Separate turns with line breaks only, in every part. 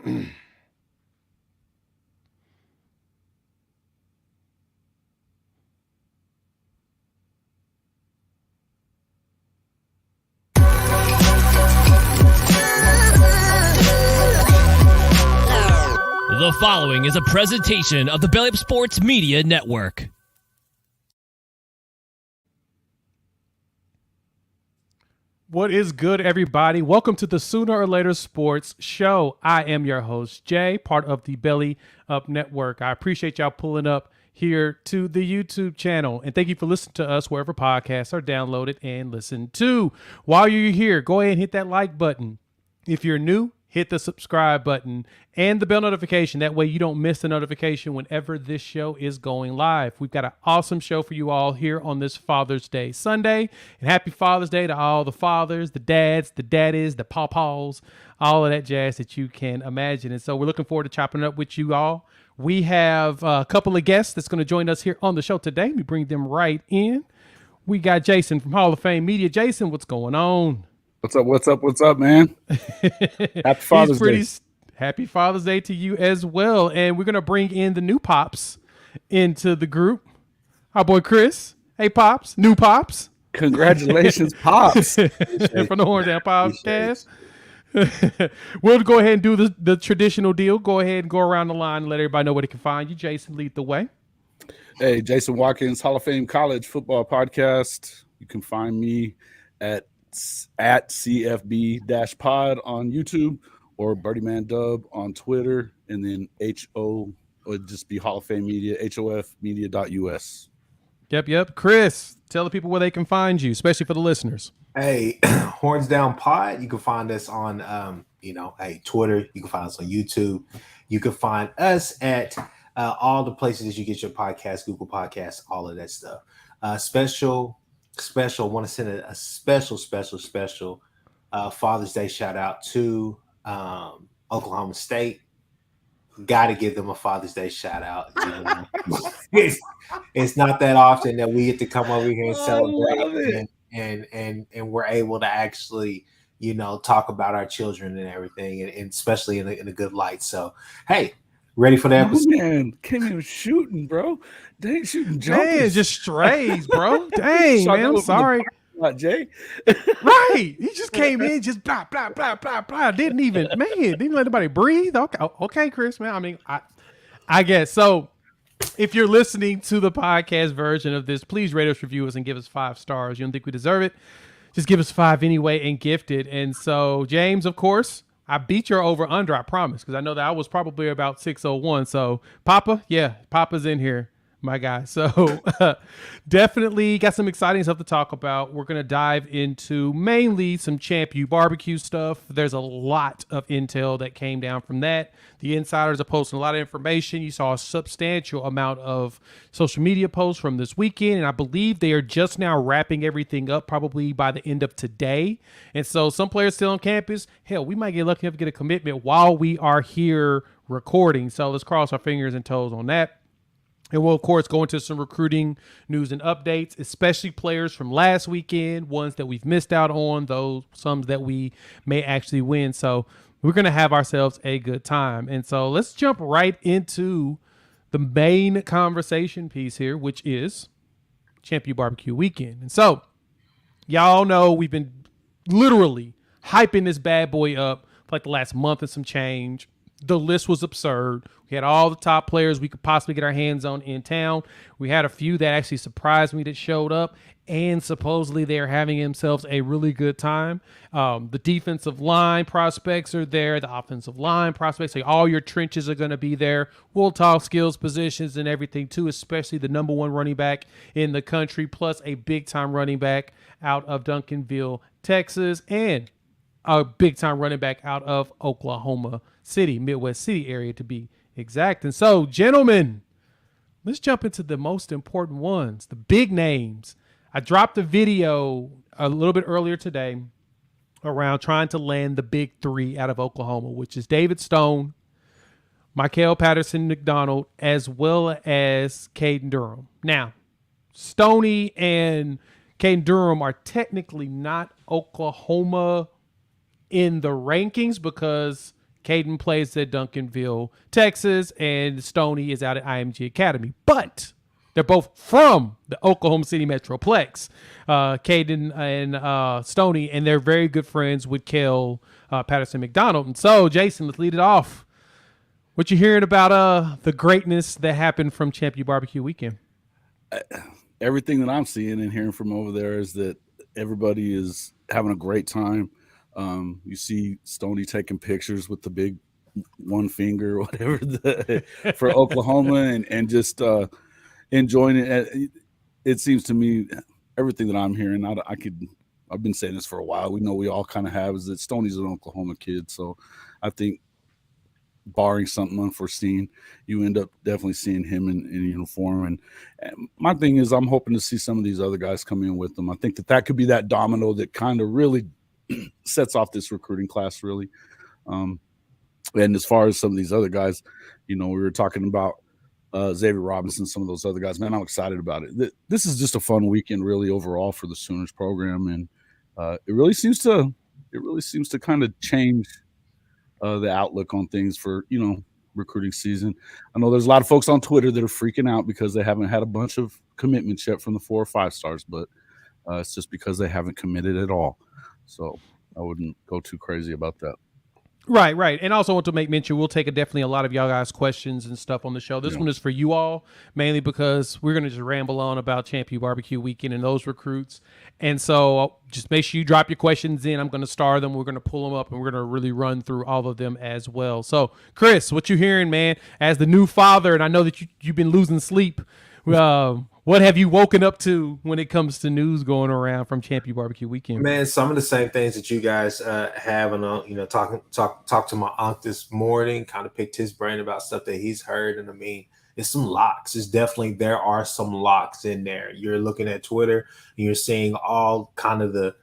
The following is a presentation of the Belly Up Sports Media Network.
What is good, everybody? Welcome to the Sooner or Later Sports Show. I am your host, Jay, part of the Belly Up Network. I appreciate y'all pulling up here to the YouTube channel. And thank you for listening to us wherever podcasts are downloaded and listened to. While you're here, go ahead and hit that like button. If you're new, hit the subscribe button and the bell notification. That way you don't miss the notification whenever this show is going live. We've got an awesome show for you all here on this Father's Day Sunday. And happy Father's Day to all the fathers, the dads, the daddies, the pawpaws, all of that jazz that you can imagine. And so we're looking forward to chopping it up with you all. We have a couple of guests that's going to join us here on the show today. Let me bring them right in. We got Jason from Hall of Fame Media. Jason, what's going on?
What's up, man? Happy Father's Day.
Happy Father's Day to you as well. And we're going to bring in the new Pops into the group. Our boy Chris. Hey, Pops. New Pops.
Congratulations, Pops.
From the Horns Down Podcast. We'll go ahead and do the traditional deal. Go ahead and go around the line and let everybody know where they can find you. Jason, lead the way.
Hey, Jason Watkins, Hall of Fame College Football Podcast. You can find me at CFB-pod on YouTube or Birdie Man Dub on Twitter, and then HO would just be Hall of Fame Media, HOFmedia.us.
Yep. Chris, tell the people where they can find you, especially for the listeners.
Hey, Horns Down Pod. You can find us on Twitter. You can find us on YouTube. You can find us at all the places that you get your podcast, Google Podcasts, all of that stuff. Special. Want to send a special Father's Day shout out to Oklahoma State. Got to give them a Father's Day shout out. You know? it's not that often that we get to come over here and celebrate, and we're able to actually, talk about our children and everything, and especially in a good light. So, hey. Ready for the episode?
Man, came in shooting, bro. They ain't shooting jumpers.
Man, just strays, bro. Dang, man, I'm sorry.
Jay.
Right. He just came in, just blah, blah, blah, blah, blah. Didn't let anybody breathe. Okay, Chris, man. I mean, I guess. So if you're listening to the podcast version of this, please rate us, review us, and give us 5 stars. You don't think we deserve it? Just give us 5 anyway and gift it. And so, James, of course, I beat your over under, I promise, because I know that I was probably about 601. So Papa, Papa's in here, my guy. So definitely got some exciting stuff to talk about. We're going to dive into mainly some ChampU BBQ stuff. There's a lot of intel that came down from that. The insiders are posting a lot of information. You saw a substantial amount of social media posts from this weekend, and I believe they are just now wrapping everything up probably by the end of today. And so some players still on campus. Hell, we might get lucky enough to get a commitment while we are here recording. So let's cross our fingers and toes on that. And we'll, of course, go into some recruiting news and updates, especially players from last weekend, ones that we've missed out on, those some that we may actually win. So we're going to have ourselves a good time. And so let's jump right into the main conversation piece here, which is ChampU BBQ weekend. And so y'all know we've been literally hyping this bad boy up for like the last month and some change. The list was absurd. We had all the top players we could possibly get our hands on in town. We had a few that actually surprised me that showed up, and supposedly they're having themselves a really good time. The defensive line prospects are there. The offensive line prospects, like all your trenches are going to be there. We'll talk skills, positions, and everything too, especially the number 1 running back in the country, plus a big-time running back out of Duncanville, Texas, and a big-time running back out of Oklahoma City, Midwest City area to be exact. And so, gentlemen, let's jump into the most important ones, the big names. I dropped a video a little bit earlier today around trying to land the big 3 out of Oklahoma, which is David Stone, Michael Patterson McDonald, as well as Caden Durham. Now, Stoney and Caden Durham are technically not Oklahoma in the rankings because Caden plays at Duncanville, Texas, and Stoney is out at IMG Academy. But they're both from the Oklahoma City Metroplex, Caden and Stoney, and they're very good friends with Kel Patterson McDonald. And so, Jason, let's lead it off. What you hearing about the greatness that happened from ChampU BBQ weekend?
Everything that I'm seeing and hearing from over there is that everybody is having a great time. You see Stoney taking pictures with the big one finger or whatever for Oklahoma and just enjoying it. It seems to me everything that I'm hearing, I've been saying this for a while. We know we all kind of have is that Stoney's an Oklahoma kid. So I think barring something unforeseen, you end up definitely seeing him in uniform. And my thing is I'm hoping to see some of these other guys come in with them. I think that could be that domino that kind of really sets off this recruiting class really. And as far as some of these other guys, we were talking about Xavier Robinson, some of those other guys, man, I'm excited about it. This is just a fun weekend really overall for the Sooners program. And it really seems to kind of change the outlook on things for, recruiting season. I know there's a lot of folks on Twitter that are freaking out because they haven't had a bunch of commitments yet from the 4 or 5 stars, but it's just because they haven't committed at all. So I wouldn't go too crazy about that.
Right. And also want to make mention, we'll take definitely a lot of y'all guys' questions and stuff on the show. This one is for you all, mainly because we're going to just ramble on about ChampU BBQ weekend and those recruits. And so just make sure you drop your questions in. I'm going to star them. We're going to pull them up, and we're going to really run through all of them as well. So, Chris, what you hearing, man, as the new father, and I know that you've been losing sleep. What have you woken up to when it comes to news going around from ChampU BBQ weekend?
Man, some of the same things that you guys have, and talk to my aunt this morning, kind of picked his brain about stuff that he's heard, and I mean, it's some locks. There are some locks in there. You're looking at Twitter, and you're seeing all kind of the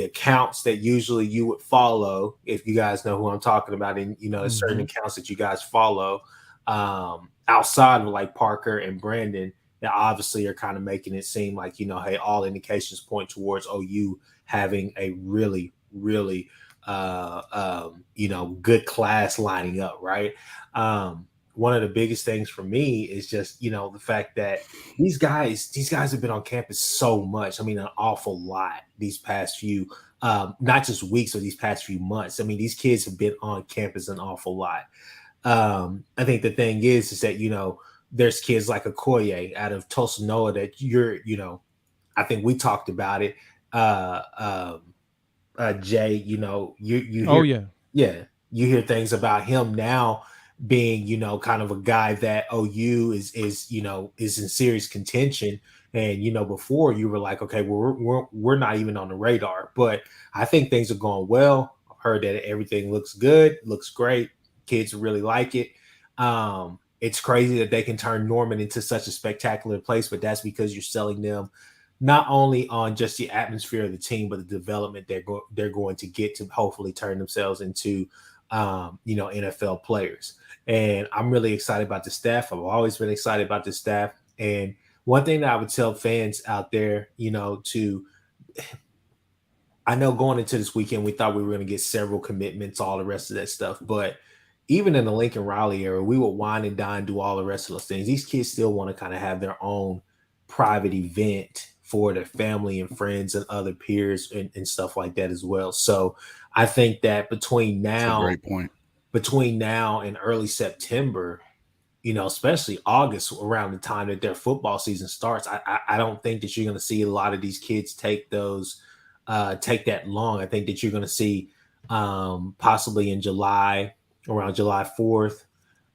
accounts that usually you would follow, if you guys know who I'm talking about, and there's certain accounts that you guys follow outside of like Parker and Brandon. That obviously are kind of making it seem like, hey, all indications point towards OU having a really, really, good class lining up, right? One of the biggest things for me is just, the fact that these guys have been on campus so much. I mean, an awful lot these past few, not just weeks or these past few months. I mean, these kids have been on campus an awful lot. I think the thing is that, there's kids like Okoye out of Tulsa Noah that I think we talked about it. Jay, you hear things about him now being, kind of a guy that OU is in serious contention. And, before you were like, okay, well, we're not even on the radar, but I think things are going well. I've heard that everything looks good, looks great. Kids really like it. It's crazy that they can turn Norman into such a spectacular place, but that's because you're selling them not only on just the atmosphere of the team, but the development they're going to get to hopefully turn themselves into, NFL players. And I'm really excited about the staff. I've always been excited about the staff. And one thing that I would tell fans out there, I know going into this weekend, we thought we were going to get several commitments, all the rest of that stuff, but even in the Lincoln Riley era, we would wine and dine, do all the rest of those things. These kids still want to kind of have their own private event for their family and friends and other peers and stuff like that as well. So I think that between now and early September, especially August, around the time that their football season starts, I don't think that you're going to see a lot of these kids take that long. I think that you're going to see possibly in July, around July 4th,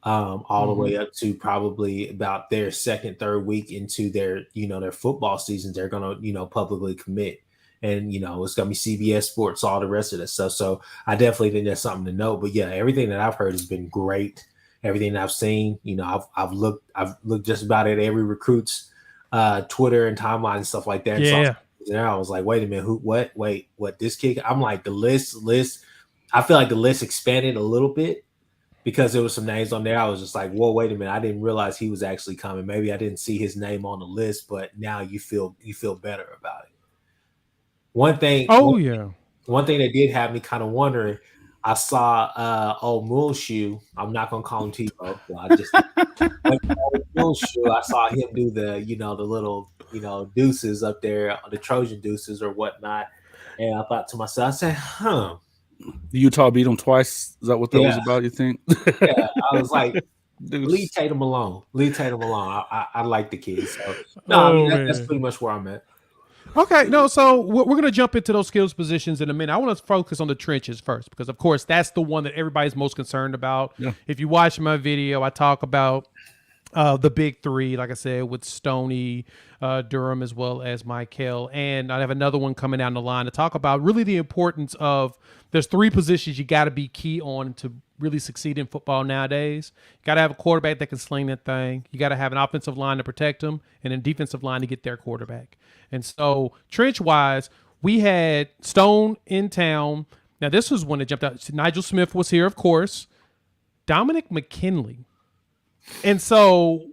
all the way up to probably about their second, third week into their football seasons, they're going to, publicly commit. And, it's going to be CBS Sports, all the rest of that stuff. So I definitely think that's something to know. But yeah, everything that I've heard has been great. Everything that I've seen, I've looked just about at every recruit's Twitter and timeline and stuff like that.
Yeah.
And I was like, wait a minute, what this kid? I'm like, the list. I feel like the list expanded a little bit because there was some names on there. I was just like, whoa, wait a minute. I didn't realize he was actually coming. Maybe I didn't see his name on the list, but now you feel better about it. One thing that did have me kind of wondering, I saw old Muleshoe. I'm not gonna call him Tebow. So I just old Muleshoe. I saw him do the the little deuces up there, the Trojan deuces or whatnot. And I thought to myself, I said, huh,
Utah beat them twice. Is that what that was
yeah,
about? You think?
yeah. I was like, leave
Deuce.
Tatum alone. Leave Tatum alone. I like the kid. So no, I mean
Oh
that's
man.
pretty much where I'm at.
Okay, no, so we're going to jump into those skills positions in a minute. I want to focus on the trenches first because, of course, that's the one that everybody's most concerned about.
Yeah.
If you watch my video, I talk about the big three, like I said, with Stoney, Durham, as well as Michael. And I have another one coming down the line to talk about really the importance of there's three positions you got to be key on to really succeed in football nowadays. You got to have a quarterback that can sling that thing. You got to have an offensive line to protect them and a defensive line to get their quarterback. And so trench-wise, we had Stone in town. Now, this was one that jumped out. Nigel Smith was here, of course. Dominic McKinley. And so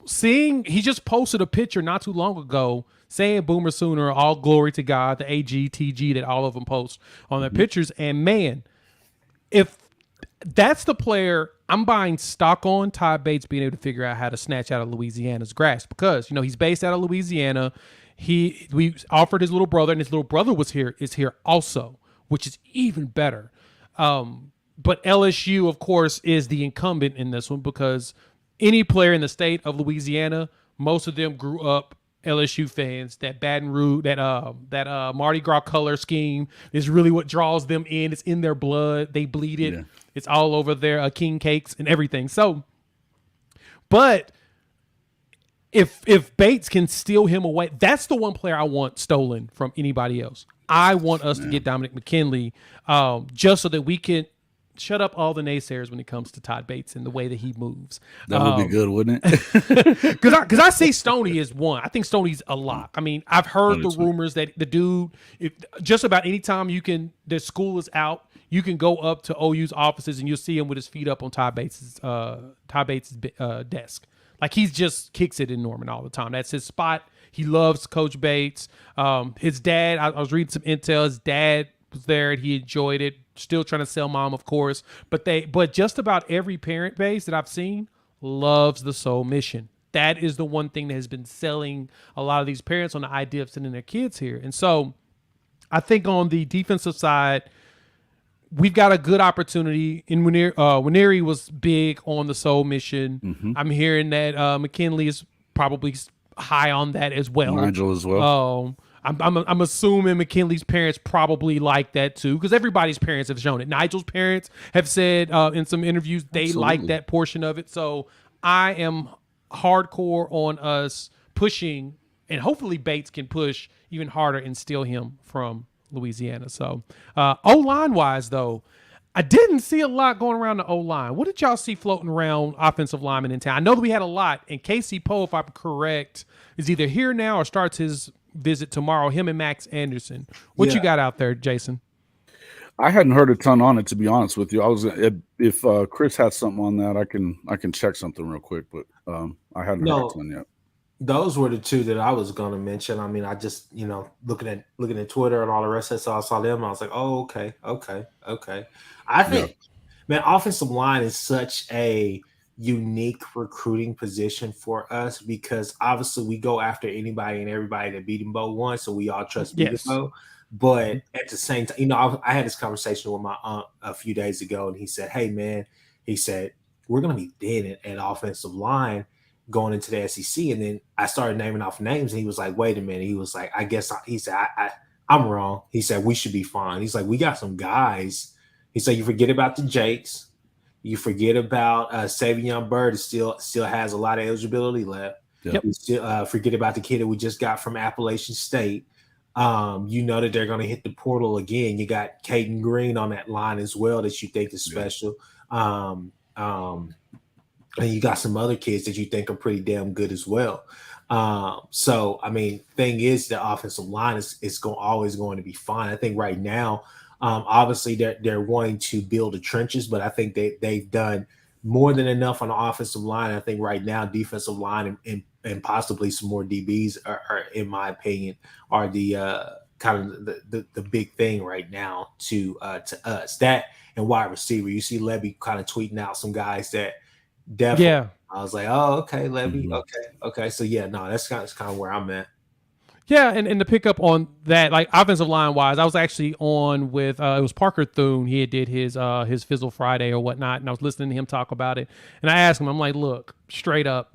he just posted a picture not too long ago saying Boomer Sooner, all glory to God, the AG, TG that all of them post on their pictures. And man, if that's the player I'm buying stock on, Todd Bates being able to figure out how to snatch out of Louisiana's grasp because, he's based out of Louisiana. We offered his little brother, and his little brother is here also, which is even better. But LSU, of course, is the incumbent in this one because any player in the state of Louisiana, most of them grew up LSU fans. That Baton Rouge, that Mardi Gras color scheme is really what draws them in. It's in their blood. They bleed it. Yeah. It's all over their king cakes and everything. So, but if Bates can steal him away, that's the one player I want stolen from anybody else. I want us to get Dominic McKinley just so that we can shut up all the naysayers when it comes to Todd Bates and the way that he moves.
That would be good, wouldn't it?
Because I see Stoney as one. I think Stoney's a lock. I mean, I've heard the rumors that the dude, just about any time the school is out, you can go up to OU's offices and you'll see him with his feet up on Todd Bates' desk. Like he just kicks it in Norman all the time. That's his spot. He loves Coach Bates. His dad, I was reading some intel. His dad was there and he enjoyed it. Still trying to sell mom, of course. But just about every parent base that I've seen loves the Soul Mission. That is the one thing that has been selling a lot of these parents on the idea of sending their kids here. And so I think on the defensive side, we've got a good opportunity. In Winery was big on the Soul Mission. Mm-hmm. I'm hearing that McKinley is probably high on that as well.
Nigel as well.
I'm assuming McKinley's parents probably like that too, because everybody's parents have shown it. Nigel's parents have said in some interviews they like that portion of it. So I am hardcore on us pushing, and hopefully Bates can push even harder and steal him from Louisiana. So O-line wise, though, I didn't see a lot going around the O-line. What did y'all see floating around offensive linemen in town? I know that we had a lot, and Casey Poe, if I'm correct, is either here now or starts his visit tomorrow, him and Max Anderson. What you got out there, Jason?
I hadn't heard a ton on it, to be honest with you. I was if Chris had something on that, I can check something real quick, but I hadn't heard a ton yet.
Those were the two that I was going to mention. I mean, I just looking at Twitter and all the rest of it, so I saw them. I was like, oh, okay. I think, man, offensive line is such a unique recruiting position for us because obviously we go after anybody and everybody that beat him Bo once, so we all trust beat Bo. But at the same time, I had this conversation with my aunt a few days ago, and he said, "Hey, man," he said, "we're going to be thin at offensive line going into the SEC." And then I started naming off names, and he was like, "Wait a minute." He was like, he said, I'm wrong. He said, "We should be fine." He's like, "We got some guys." He said, "You forget about the Jakes. You forget about Savion Bird still has a lot of eligibility left.
Yep.
You still forget about the kid that we just got from Appalachian State. That they're going to hit the portal again. You got Caden Green on that line as well that you think is special. And you got some other kids that you think are pretty damn good as well. So, I mean, thing is, the offensive line is always going to be fine. I think right now, obviously they're wanting to build the trenches, but I think they've done more than enough on the offensive line. I think right now, defensive line and possibly some more DBs are in my opinion, are the kind of the big thing right now to us. That and wide receiver. You see Levy kind of tweeting out some guys that definitely.
Yeah.
I was like, oh, okay, Levy.
Mm-hmm.
Okay. So yeah, no, that's kind of where I'm at.
Yeah, and to pick up on that, like offensive line wise, I was actually on with it was Parker Thune. He did his Fizzle Friday or whatnot, and I was listening to him talk about it. And I asked him, I'm like, look, straight up,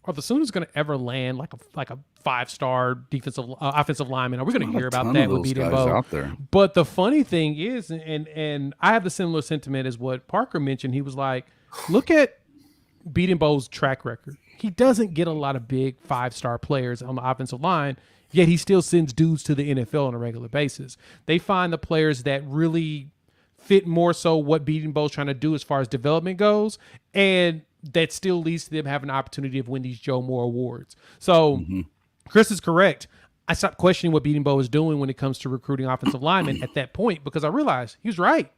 are the Sooners going to ever land like a 5-star defensive offensive lineman? Are we going to hear about that with Beaton Bowe
out there?
But the funny thing is, and I have the similar sentiment as what Parker mentioned. He was like, look at Beaton Bowe's track record. He doesn't get a lot of big 5-star players on the offensive line. Yet he still sends dudes to the NFL on a regular basis. They find the players that really fit more so what Beaton Bowe's trying to do as far as development goes, and that still leads to them having an opportunity to win these Joe Moore awards. So Chris is correct. I stopped questioning what Beaton Bowe is doing when it comes to recruiting offensive linemen at that point because I realized he was right.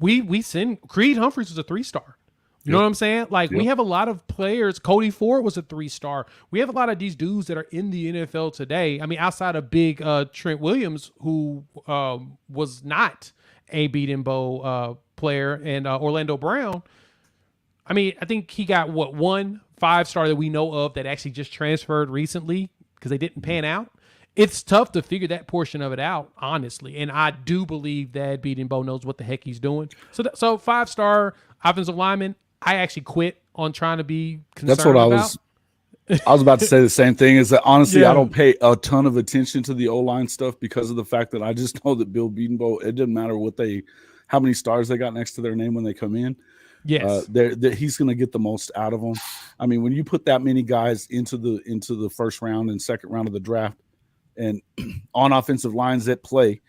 We send Creed Humphreys was a 3-star. You know what I'm saying? Like, we have a lot of players. Cody Ford was a 3-star. We have a lot of these dudes that are in the NFL today. I mean, outside of big Trent Williams, who was not a Beaton Bowe player, and Orlando Brown. I mean, I think he got, one 5-star that we know of that actually just transferred recently because they didn't pan out. It's tough to figure that portion of it out, honestly. And I do believe that Beaton Bowe knows what the heck he's doing. So 5-star offensive lineman, I actually quit on trying to be concerned
That's what
about.
I was about to say the same thing. Is that honestly, I don't pay a ton of attention to the O-line stuff because of the fact that I just know that Bill Beaton Bowe, it doesn't matter how many stars they got next to their name when they come in.
Yes,
he's going to get the most out of them. I mean, when you put that many guys into the first round and second round of the draft, and on offensive lines that play,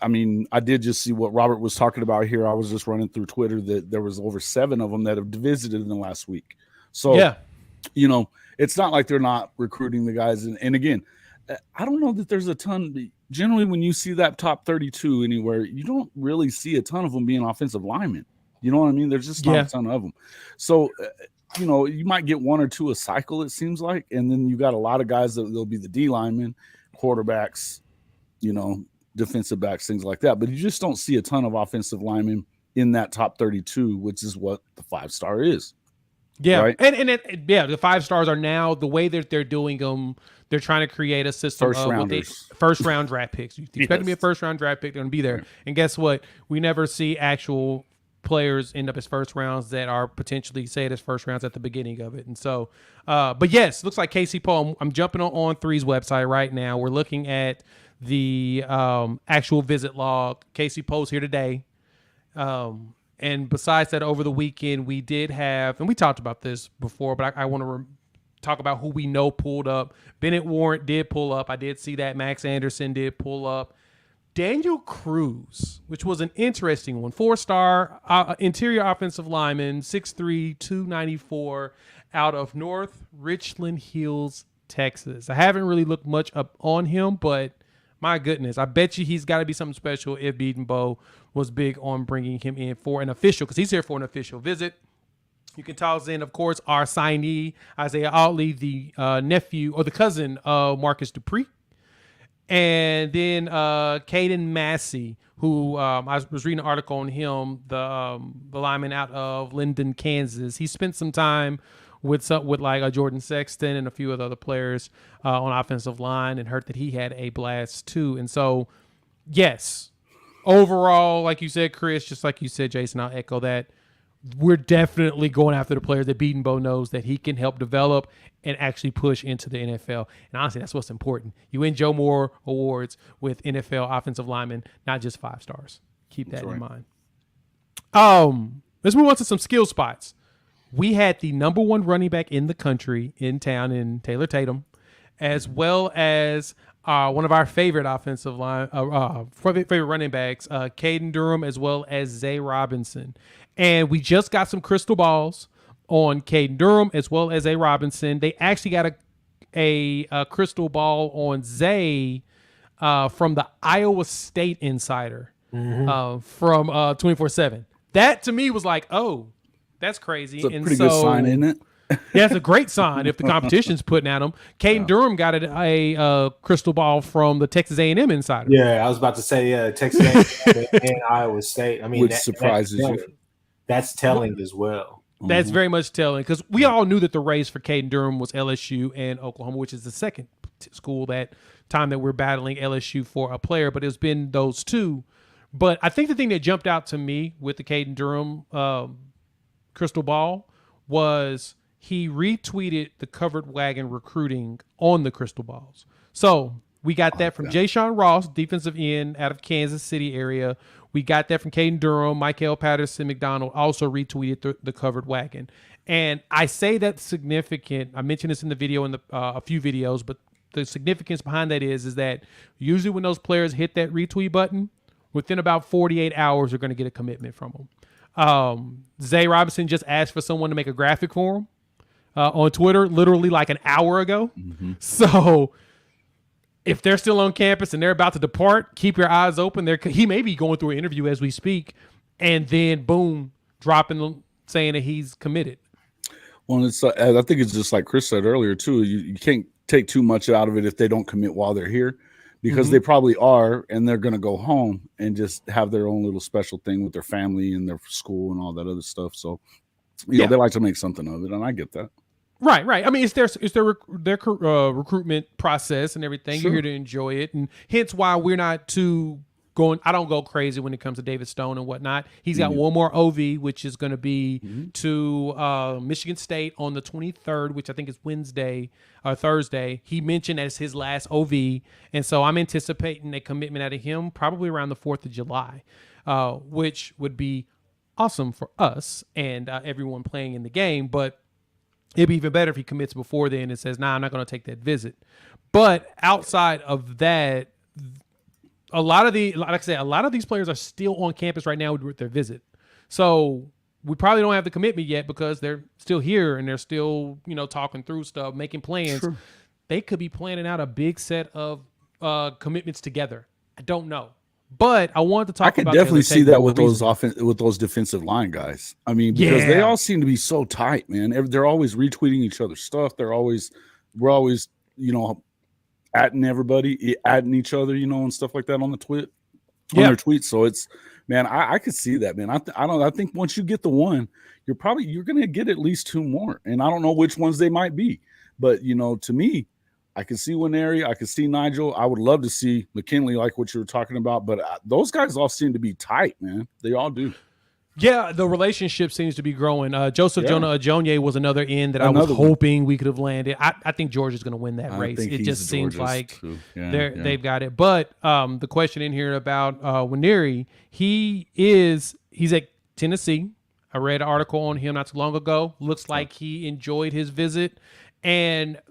I mean, I did just see what Robert was talking about here. I was just running through Twitter that there was over 7 of them that have visited in the last week. So, it's not like they're not recruiting the guys. And again, I don't know that there's a ton. Generally, when you see that top 32 anywhere, you don't really see a ton of them being offensive linemen. You know what I mean? There's just not a ton of them. So, you might get 1 or 2 a cycle, it seems like. And then you got a lot of guys that will be the D linemen, quarterbacks, defensive backs, things like that. But you just don't see a ton of offensive linemen in that top 32, which is what the 5-star is.
Yeah.
Right?
And the 5-stars are now the way that they're doing them. They're trying to create a system of first-round draft picks. You expect to be a first-round draft pick, they're going to be there. Right. And guess what? We never see actual players end up as first rounds that are potentially said as first rounds at the beginning of it. And so, but yes, looks like Casey Poe. I'm jumping on 3's website right now. We're looking at the actual visit log. Casey Poe's here today. And besides that, over the weekend, we did have, and we talked about this before, but I want to talk about who we know pulled up. Bennett Warrant did pull up. I did see that. Max Anderson did pull up. Daniel Cruz, which was an interesting one, 4-star interior offensive lineman, 6'3", 294, out of North Richland Hills, Texas. I haven't really looked much up on him, but my goodness, I bet you he's got to be something special if Beaton Bowe was big on bringing him in for an official, because he's here for an official visit. You can toss in, of course, our signee, Isaiah Otley, the nephew or the cousin of Marcus Dupree. And then Caden Massey, who I was reading an article on him, the lineman out of Linden, Kansas. He spent some time with Jordan Sexton and a few of the other players on offensive line, and heard that he had a blast too. And so, yes, overall, like you said, Chris, just like you said, Jason, I'll echo that. We're definitely going after the players that Beaton Bowe knows that he can help develop and actually push into the NFL. And honestly, that's what's important. You win Joe Moore awards with NFL offensive linemen, not just 5-stars. Keep that in mind. Let's move on to some skill spots. We had the number 1 running back in the country in town in Taylor Tatum, as well as one of our favorite offensive line, favorite running backs, Caden Durham, as well as Zay Robinson. And we just got some crystal balls on Caden Durham as well as Zay Robinson. They actually got a crystal ball on Zay from the Iowa State Insider from 24/7. That to me was like, oh, that's crazy.
It's a pretty good sign, isn't it?
Yeah, it's a great sign if the competition's putting at him. Caden Durham got a crystal ball from the Texas A&M Insider.
Yeah, I was about to say Texas A&M and Iowa State. I mean,
Which surprises you.
That's telling as well.
That's very much telling because we all knew that the race for Caden Durham was LSU and Oklahoma, which is the second school that time that we're battling LSU for a player, but it's been those two. But I think the thing that jumped out to me with the Caden Durham crystal ball was he retweeted the Covered Wagon recruiting on the crystal balls. So we got that from Jay Sean Ross, defensive end out of Kansas City area. We got that from Caden Durham. Michael Patterson McDonald also retweeted the Covered Wagon. And I say that's significant. I mentioned this in the video in a few videos, but the significance behind that is that usually when those players hit that retweet button, within about 48 hours, they're going to get a commitment from them. Zay Robinson just asked for someone to make a graphic for him on Twitter, literally like an hour ago. Mm-hmm. So if they're still on campus and they're about to depart, keep your eyes open. He may be going through an interview as we speak, and then boom, dropping saying that he's committed.
Well, it's I think it's just like Chris said earlier too. You can't take too much out of it if they don't commit while they're here, because they probably are, and they're going to go home and just have their own little special thing with their family and their school and all that other stuff. So, you know, they like to make something of it, and I get that.
Right. I mean, it's their recruitment process and everything. Sure. You're here to enjoy it, and hence why we're not too going. I don't go crazy when it comes to David Stone and whatnot. He's got one more OV, which is going to be to Michigan State on the 23rd, which I think is Wednesday or Thursday. He mentioned as his last OV, and so I'm anticipating a commitment out of him probably around the 4th of July, which would be awesome for us and everyone playing in the game, but it'd be even better if he commits before then and says, nah, I'm not going to take that visit. But outside of that, a lot of these players are still on campus right now with their visit. So we probably don't have the commitment yet because they're still here and they're still, talking through stuff, making plans. Sure. They could be planning out a big set of commitments together. I don't know. But I wanted to talk about.
I could definitely see that with those defensive line guys. I mean, because they all seem to be so tight, man. They're always retweeting each other's stuff. We're always, atting everybody, atting each other, and stuff like that on their tweets. So it's, man, I could see that, man. I think once you get the one, you're going to get at least two more, and I don't know which ones they might be, but to me, I can see Winery. I can see Nigel. I would love to see McKinley, like what you were talking about. But those guys all seem to be tight, man. They all do.
Yeah, the relationship seems to be growing. Joseph Jonah Ajonye was another end that I was hoping we could have landed. I think Georgia's going to win that race. It just seems like they've got it. But the question in here about Winery, he's at Tennessee. I read an article on him not too long ago. Looks like he enjoyed his visit. And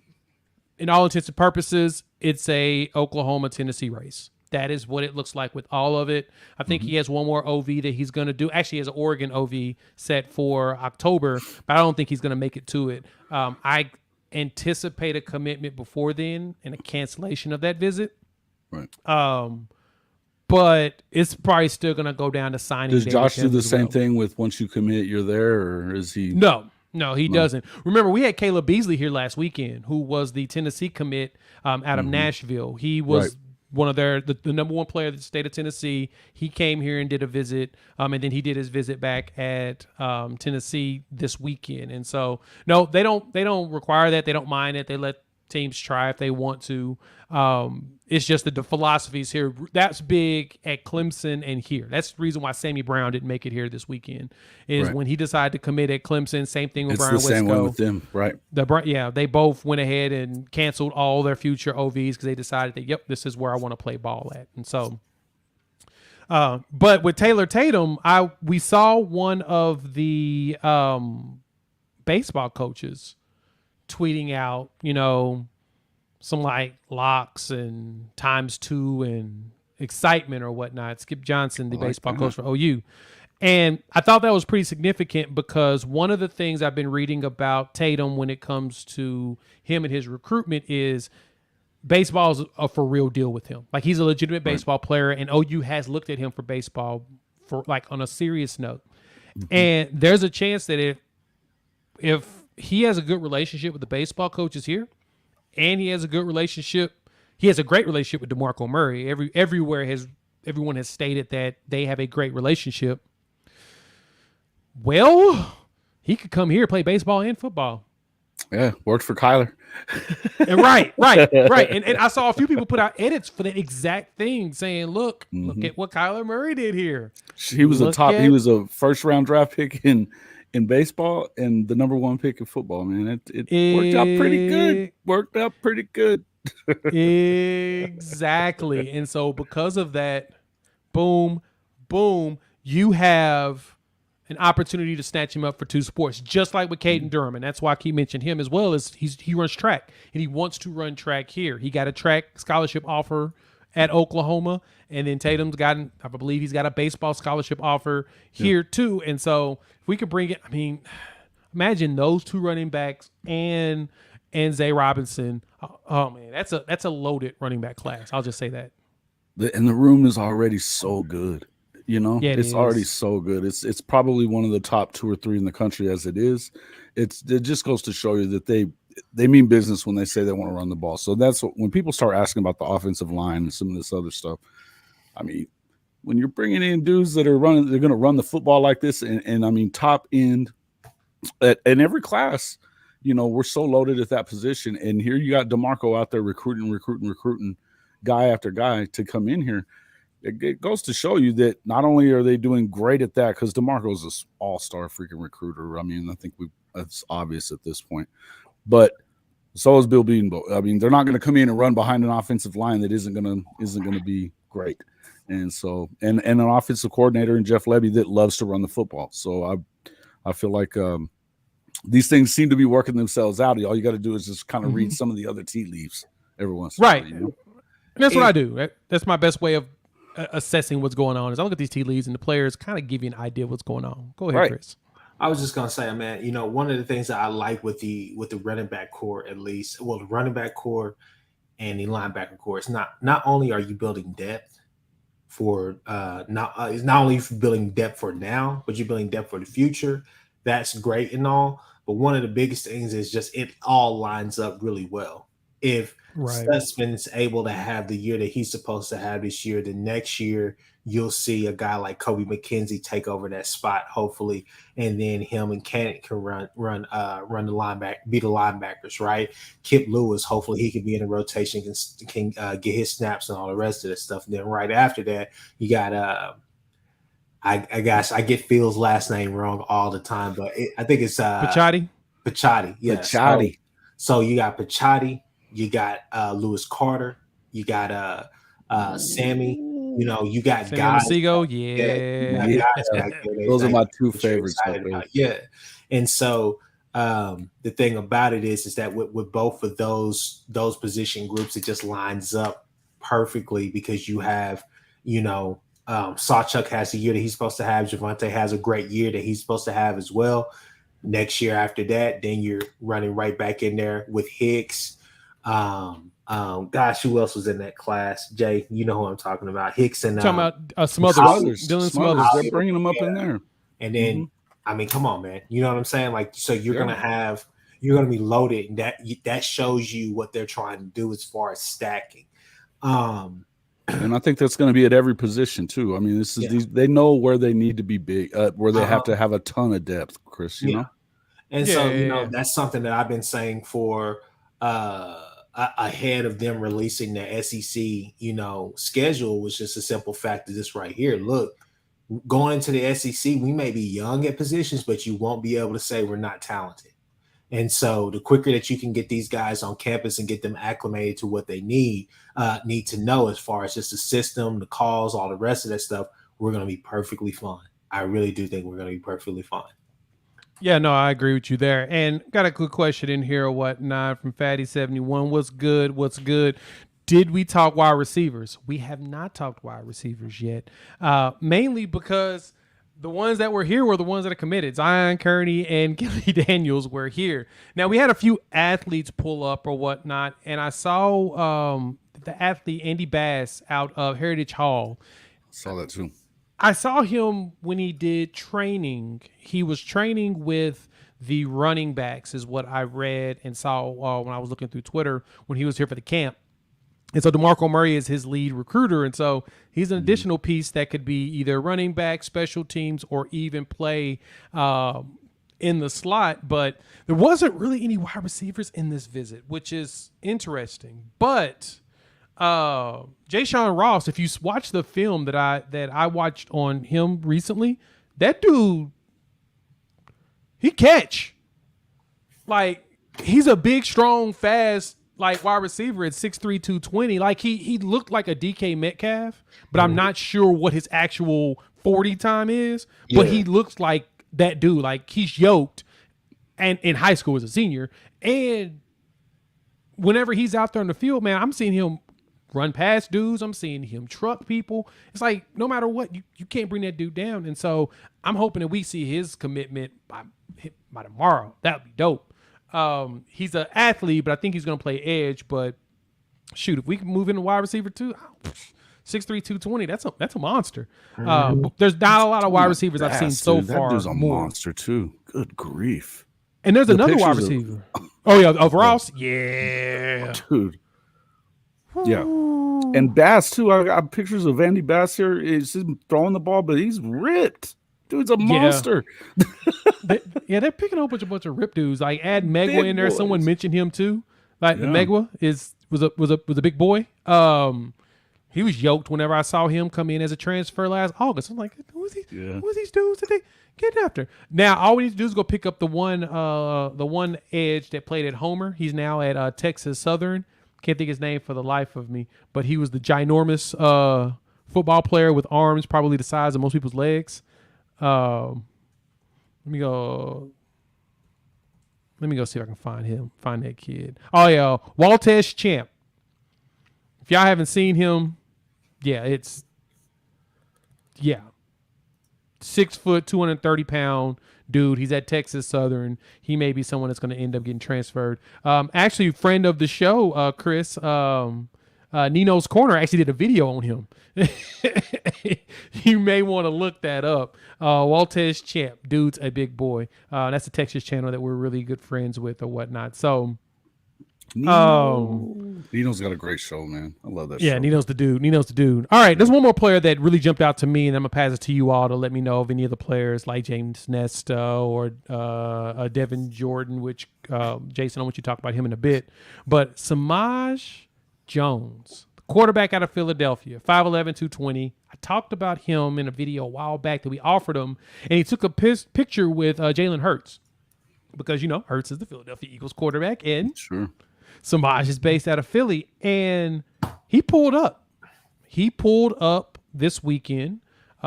in all intents and purposes, it's a Oklahoma-Tennessee race. That is what it looks like with all of it. I think he has one more OV that he's going to do. Actually, he has an Oregon OV set for October, but I don't think he's going to make it to it. I anticipate a commitment before then and a cancellation of that visit.
Right.
But it's probably still going to go down to signing.
Does Josh do the same thing with once you commit, you're there, or is he?
No, he doesn't. Remember, we had Caleb Beasley here last weekend, who was the Tennessee commit out of Nashville. He was one of the number one player of the state of Tennessee. He came here and did a visit, and then he did his visit back at Tennessee this weekend. And so, no, they don't require that. They don't mind it. They let teams try if they want to. It's just that the philosophies here, that's big at Clemson and here. That's the reason why Sammy Brown didn't make it here this weekend, is when he decided to commit at Clemson. Same thing with Brian Wesco. It's the same one with them, right? They both went ahead and canceled all their future OVs because they decided that, this is where I want to play ball at. And so, but with Taylor Tatum, we saw one of the baseball coaches tweeting out, some like locks and ×2 and excitement or whatnot. Skip Johnson, the baseball coach for OU. And I thought that was pretty significant because one of the things I've been reading about Tatum when it comes to him and his recruitment is baseball is a for real deal with him. Like, he's a legitimate baseball player, and OU has looked at him for baseball for like on a serious note. And there's a chance that if he has a good relationship with the baseball coaches here, and he has a good relationship. He has a great relationship with DeMarco Murray. Everyone has stated that they have a great relationship. Well, he could come here, play baseball and football.
Yeah, worked for Kyler.
And right. And I saw a few people put out edits for that exact thing, saying, "Look at what Kyler Murray did here."
He was he was a first round draft pick in baseball and the number 1 pick in football. Man, it worked out pretty good. Worked out pretty good.
Exactly. And so because of that, boom, you have an opportunity to snatch him up for 2 sports, just like with Caden Durham. And that's why I keep mentioning him as well, as he runs track and he wants to run track here. He got a track scholarship offer at Oklahoma, and then Tatum's gotten, I believe he's got a baseball scholarship offer here too. And so if we could bring it, I mean, imagine those 2 running backs and Zay Robinson. Oh man, that's a loaded running back class. I'll just say that.
And the room is already so good. You know,
yeah,
it's already so good. It's probably one of the top 2 or 3 in the country as it is. It just goes to show you that they mean business when they say they want to run the ball. So that's when people start asking about the offensive line and some of this other stuff. I mean, when you're bringing in dudes that are going to run the football like this, and I mean top end in every class. You know, we're so loaded at that position, and here you got DeMarco out there recruiting guy after guy to come in here. It goes to show you that not only are they doing great at that, because DeMarco's an all-star freaking recruiter. I mean, I think that's obvious at this point. But so is Bill Bedenbaugh. I mean, they're not going to come in and run behind an offensive line that isn't going to be great. And so, and an offensive coordinator in Jeff Lebby that loves to run the football. So I feel like these things seem to be working themselves out. All you got to do is just kind of read some of the other tea leaves every once in a while. You know?
And that's what I do. That's my best way of assessing what's going on, is I look at these tea leaves and the players kind of give you an idea of what's going on. Go ahead, Chris.
I was just gonna say, man, you know, one of the things that I like with the running back core, at least, well, the running back core and the linebacker core, it's not only are you building depth for it's not only building depth for now, but you're building depth for the future. That's great and all, but one of the biggest things is just it all lines up really well. If Stutzman's able to have the year that he's supposed to have this year, the next year you'll see a guy like Kobe McKenzie take over that spot, hopefully, and then him and Cannon can run the linebacker, be the linebackers, right? Kip Lewis, hopefully he can be in the rotation, can get his snaps and all the rest of that stuff. And then right after that, you got I get Phil's last name wrong all the time, but I think it's
Pachotti.
Yes.
Pachotti.
So you got Pachotti, you got Lewis Carter, you got Sammy. You know, you got guys.
Those are my 2 favorites.
Yeah, and so the thing about it is that with both of those position groups, it just lines up perfectly, because you have, you know, Sawchuk has the year that he's supposed to have. Javonte has a great year that he's supposed to have as well. Next year after that, then you're running right back in there with Hicks. Gosh, who else was in that class? Jay, you know who I'm talking about. Hicks and
talking about Smothers. Dylan Smothers.
They're bringing them up in there.
And then, I mean, come on, man. You know what I'm saying? Like, so you're gonna be loaded, and that shows you what they're trying to do as far as stacking.
And I think that's going to be at every position too. I mean, they know where they need to be big, where they have to have a ton of depth, Chris. You know,
and so you know that's something that I've been saying for ahead of them releasing the SEC, you know, schedule, was just a simple fact of this right here. Look, going into the SEC, we may be young at positions, but you won't be able to say we're not talented. And so the quicker that you can get these guys on campus and get them acclimated to what they need to know as far as just the system, the calls, all the rest of that stuff, we're going to be perfectly fine. I really do think we're going to be perfectly fine.
Yeah, no, I agree with you there. And got a good question in here or whatnot from Fatty71. What's good? Did we talk wide receivers? We have not talked wide receivers yet, mainly because the ones that were here were the ones that are committed. Zion Kearney and Kelly Daniels were here. Now, we had a few athletes pull up or whatnot, and I saw the athlete Andy Bass out of Heritage Hall.
Saw that too.
I saw him when he did training. He was training with the running backs is what I read and saw when I was looking through Twitter when he was here for the camp. And so DeMarco Murray is his lead recruiter. And so he's an additional piece that could be either running back, special teams, or even play in the slot. But there wasn't really any wide receivers in this visit, which is interesting. But Ja'Shawn Ross, if you watch the film that I watched on him recently, that dude, he catch. Like, he's a big, strong, fast, like, wide receiver at 6'3", 220. Like, he looked like a DK Metcalf, but I'm not sure what his actual 40 time is. Yeah. But he looks like that dude. Like, he's yoked, and in high school as a senior. And whenever he's out there in the field, man, I'm seeing him run past dudes. I'm seeing him truck people. It's like, no matter what, you can't bring that dude down. And so I'm hoping that we see his commitment by tomorrow. That would be dope. He's an athlete, but I think he's going to play edge. But shoot, if we can move into wide receiver too, 6'3", 220, that's a monster. There's not a lot of wide receivers I've seen so far.
That dude's a monster too. Good grief.
And there's another wide receiver. Oh yeah, of Ross. Yeah,
dude. Yeah. And Bass too. I got pictures of Andy Bass here. He's throwing the ball, but he's ripped. Dude's a monster.
They're picking up a bunch of rip dudes. Like, add Megwa in there. Someone mentioned him too. Like, Megwa was a big boy. He was yoked whenever I saw him come in as a transfer last August. I'm like, who's these dudes that they getting after? Now all we need to do is go pick up the one edge that played at Homer. He's now at Texas Southern. Can't think his name for the life of me, but he was the ginormous football player with arms probably the size of most people's legs. Let me go see if I can find that kid. Oh yeah, Waltez Champ. If y'all haven't seen him, 6 foot, 230 pound dude. He's at Texas Southern. He may be someone that's going to end up getting transferred. Actually, friend of the show, Chris, Nino's Corner actually did a video on him. You may want to look that up. Waltez Champ, dude's a big boy. That's a Texas channel that we're really good friends with or whatnot. So
Nino's got a great show, man. I love that show.
Yeah, Nino's the dude. All right, there's one more player that really jumped out to me, and I'm going to pass it to you all to let me know of any of the players like James Nesta or Devin Jordan, which, Jason, I want you to talk about him in a bit. But Samaj Jones, the quarterback out of Philadelphia, 5'11", 220. I talked about him in a video a while back that we offered him, and he took a picture with Jalen Hurts because, Hurts is the Philadelphia Eagles quarterback, and
sure.
Samaj is based out of Philly, and he pulled up. He pulled up this weekend.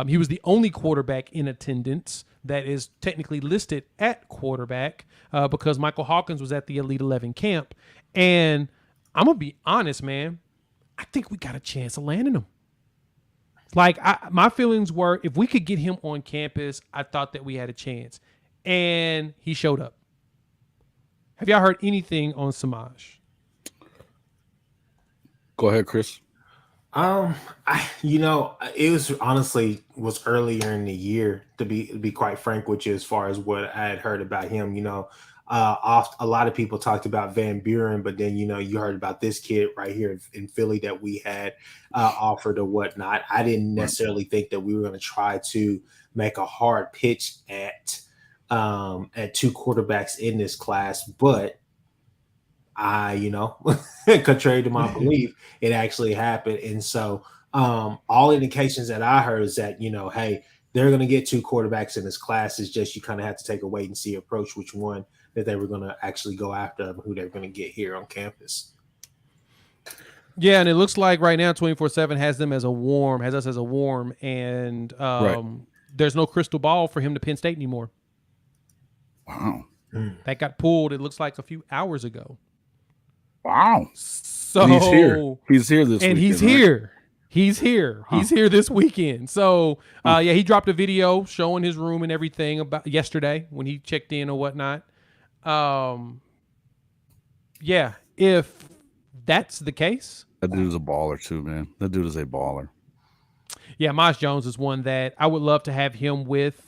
He was the only quarterback in attendance that is technically listed at quarterback because Michael Hawkins was at the Elite 11 camp. And I'm going to be honest, man, I think we got a chance of landing him. Like, my feelings were, if we could get him on campus, I thought that we had a chance. And he showed up. Have y'all heard anything on Samaj?
Go ahead, Chris.
It was earlier in the year, to be quite frank with you, as far as what I had heard about him. A lot of people talked about Van Buren, but then you heard about this kid right here in Philly that we had offered or whatnot. I didn't necessarily think that we were going to try to make a hard pitch at two quarterbacks in this class, but contrary to my belief, it actually happened. And so all indications that I heard is that, hey, they're going to get two quarterbacks in this class. It's just you kind of have to take a wait and see approach which one that they were going to actually go after and who they're going to get here on campus.
Yeah, and it looks like right now 24/7 has us as a warm, and there's no crystal ball for him to Penn State anymore.
Wow.
That got pulled, it looks like, a few hours ago.
Wow.
So
he's here. He's here this weekend.
And he's here. He's here. Huh. He's here this weekend. So, he dropped a video showing his room and everything about yesterday when he checked in or whatnot. If that's the case.
That dude is a baller too, man. That dude is a baller.
Yeah, Miles Jones is one that I would love to have him with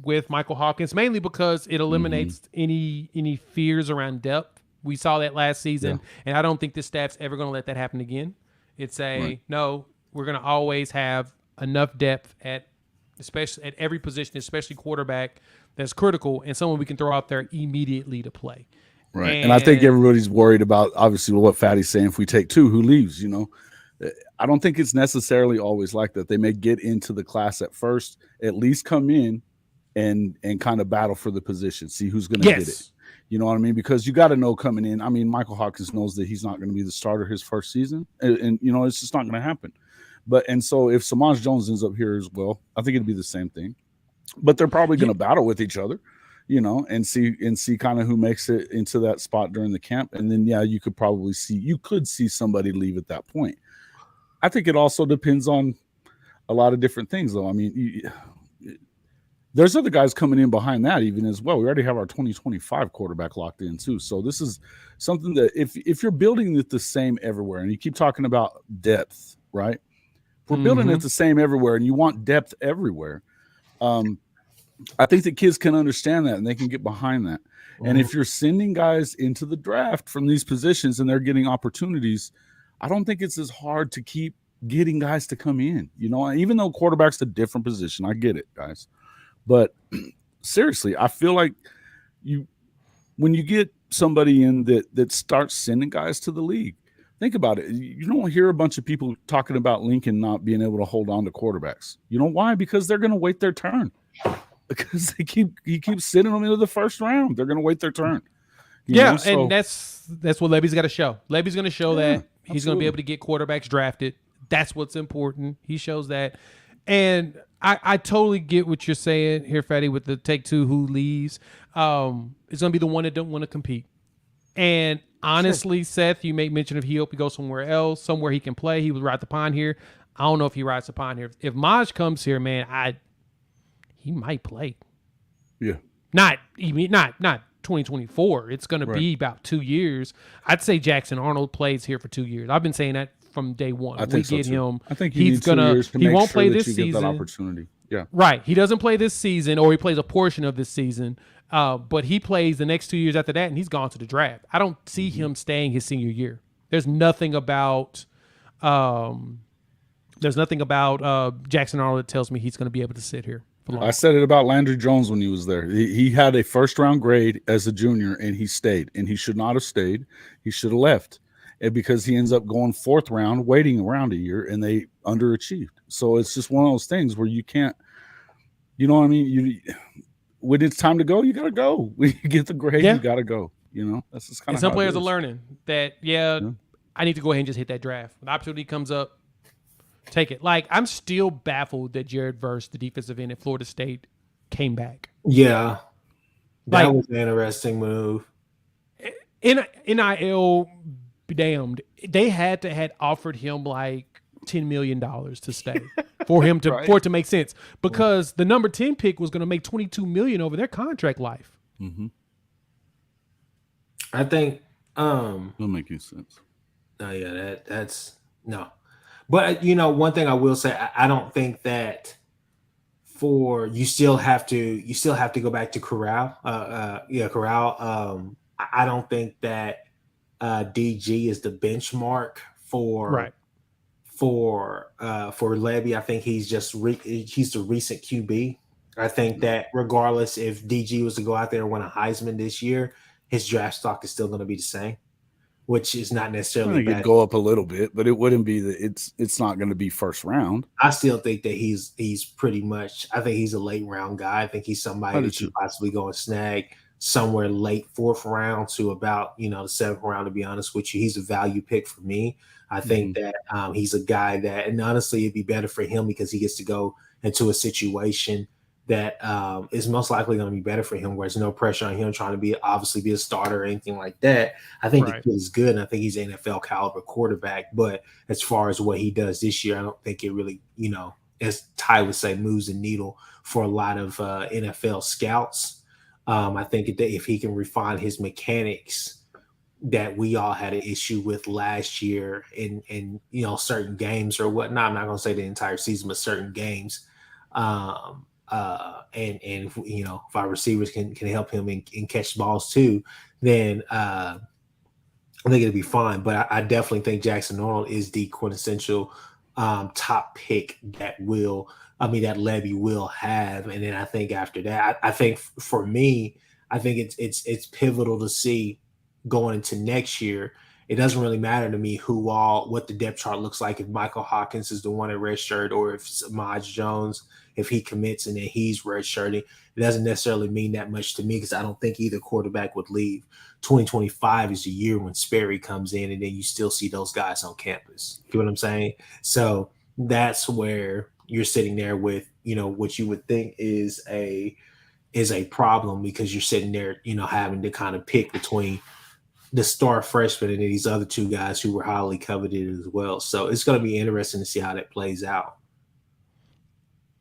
with Michael Hawkins, mainly because it eliminates any fears around depth. We saw that last season, and I don't think this staff's ever going to let that happen again. It's no, we're going to always have enough depth especially at every position, especially quarterback, that's critical and someone we can throw out there immediately to play.
Right. And I think everybody's worried about, obviously, what Fatty's saying. If we take 2, who leaves, I don't think it's necessarily always like that. They may get into the class at first, at least come in and kind of battle for the position, see who's going to get it. You know what I mean? Because you got to know coming in. I mean, Michael Hawkins knows that he's not going to be the starter his first season. And it's just not going to happen. And so if Samaj Jones ends up here as well, I think it'd be the same thing. But they're probably going to battle with each other, and see kind of who makes it into that spot during the camp. And then, you could see somebody leave at that point. I think it also depends on a lot of different things, though. I mean, there's other guys coming in behind that even as well. We already have our 2025 quarterback locked in too. So this is something that if you're building it the same everywhere, and you keep talking about depth, right? If we're building it the same everywhere and you want depth everywhere, I think that kids can understand that and they can get behind that. And if you're sending guys into the draft from these positions and they're getting opportunities, I don't think it's as hard to keep getting guys to come in, even though quarterback's a different position. I get it, guys. But seriously, I feel like when you get somebody in that starts sending guys to the league, think about it. You don't hear a bunch of people talking about Lincoln not being able to hold on to quarterbacks. You know why? Because they're going to wait their turn. Because he keeps sending them into the first round. They're going to wait their turn.
And that's what Levy's got to show. Levy's going to show that he's going to be able to get quarterbacks drafted. That's what's important. He shows that. And I totally get what you're saying here, Fatty, with the take 2 who leaves. It's going to be the one that don't want to compete. And honestly, Seth, you make mention of he hope he goes somewhere else, somewhere he can play. He would ride the pine here. I don't know if he rides the pine here. If Maj comes here, man, he might play.
Yeah.
Not 2024. It's going to be about 2 years. I'd say Jackson Arnold plays here for 2 years. I've been saying that from day one.
I think so too. I think
he's gonna. He won't play this season.
That opportunity. Yeah.
Right. He doesn't play this season, or he plays a portion of this season. But he plays the next 2 years after that, and he's gone to the draft. I don't see him staying his senior year. There's nothing about Jackson Arnold that tells me he's going to be able to sit here.
I said it about Landry Jones when he was there. He had a first-round grade as a junior, and he stayed. And he should not have stayed. He should have left. And because he ends up going 4th round, waiting around a year, and they underachieved. So it's just one of those things where you can't, you know what I mean? When it's time to go, you got to go. When you get the grade, you got to go. That's just kind of.
And some players are learning that, I need to go ahead and just hit that draft. When the opportunity comes up, take it. Like, I'm still baffled that Jared Verse, the defensive end at Florida State, came back.
Yeah. That was an interesting move.
NIL, be damned. They had offered him like $10 million to stay for him to for it to make sense, because the number 10 pick was going to make $22 million over their contract life.
I think
that'll make any sense.
Oh yeah, that's no. But one thing I will say, I don't think that you still have to go back to Corral. Corral. I don't think that DG is the benchmark for Levy. I think he's just he's the recent QB. I think that regardless if DG was to go out there and win a Heisman this year, his draft stock is still going to be the same, which is not necessarily bad.
It could go up a little bit, but it wouldn't be it's not going to be first round.
I still think that he's pretty much. I think he's a late round guy. I think he's somebody that you possibly go and snag somewhere late 4th round to about the 7th round. To be honest with you, he's a value pick for me. I think that he's a guy that, and honestly, it'd be better for him because he gets to go into a situation that is most likely going to be better for him, where there's no pressure on him trying to obviously be a starter or anything like that. I think the kid is good, and I think he's an NFL caliber quarterback. But as far as what he does this year, I don't think it really, as Ty would say, moves the needle for a lot of NFL scouts. I think that if he can refine his mechanics that we all had an issue with last year in certain games or whatnot, I'm not going to say the entire season, but certain games, And if, if our receivers can help him and catch balls too, then I think it'll be fine. But I definitely think Jackson Arnold is the quintessential top pick that Levy will have. And then I think after that, I think for me, I think it's pivotal to see going into next year. It doesn't really matter to me what the depth chart looks like, if Michael Hawkins is the one at redshirt or if Samaj Jones, if he commits and then he's redshirting. It doesn't necessarily mean that much to me because I don't think either quarterback would leave. 2025 is the year when Sperry comes in and then you still see those guys on campus. You know what I'm saying? So that's where you're sitting there with, what you would think is a problem, because you're sitting there, having to kind of pick between the star freshman and these other two guys who were highly coveted as well. So it's going to be interesting to see how that plays out.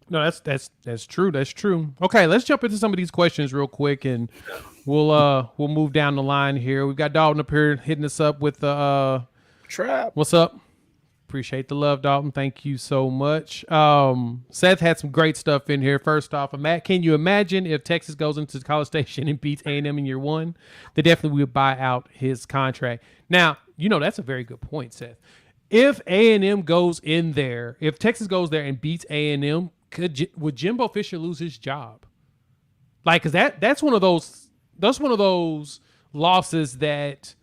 No, that's true. That's true. Okay, let's jump into some of these questions real quick, and we'll move down the line here. We've got Dalton up here hitting us up with the
trap.
What's up? Appreciate the love, Dalton. Thank you so much. Seth had some great stuff in here. First off, Matt, can you imagine if Texas goes into College Station and beats A&M in year one? They definitely would buy out his contract. Now, that's a very good point, Seth. If A&M goes in there, if Texas goes there and beats A&M, would Jimbo Fisher lose his job? Like, cause that's one of those losses that,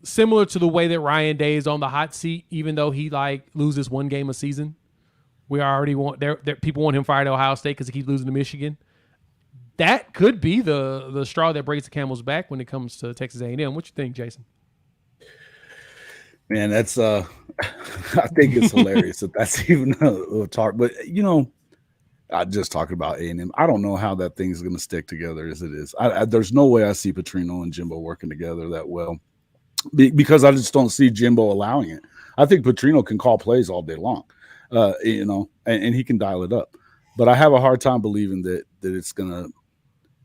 similar to the way that Ryan Day is on the hot seat, even though he loses one game a season, we already want people want him fired at Ohio State because he keeps losing to Michigan. That could be the straw that breaks the camel's back when it comes to Texas A&M. What you think, Jason?
Man, that's I think it's hilarious that that's even a talk. But I just talking about A&M. I don't know how that thing's going to stick together as it is. There's no way I see Petrino and Jimbo working together that well, because I just don't see Jimbo allowing it. I think Petrino can call plays all day long, and he can dial it up. But I have a hard time believing that it's going to,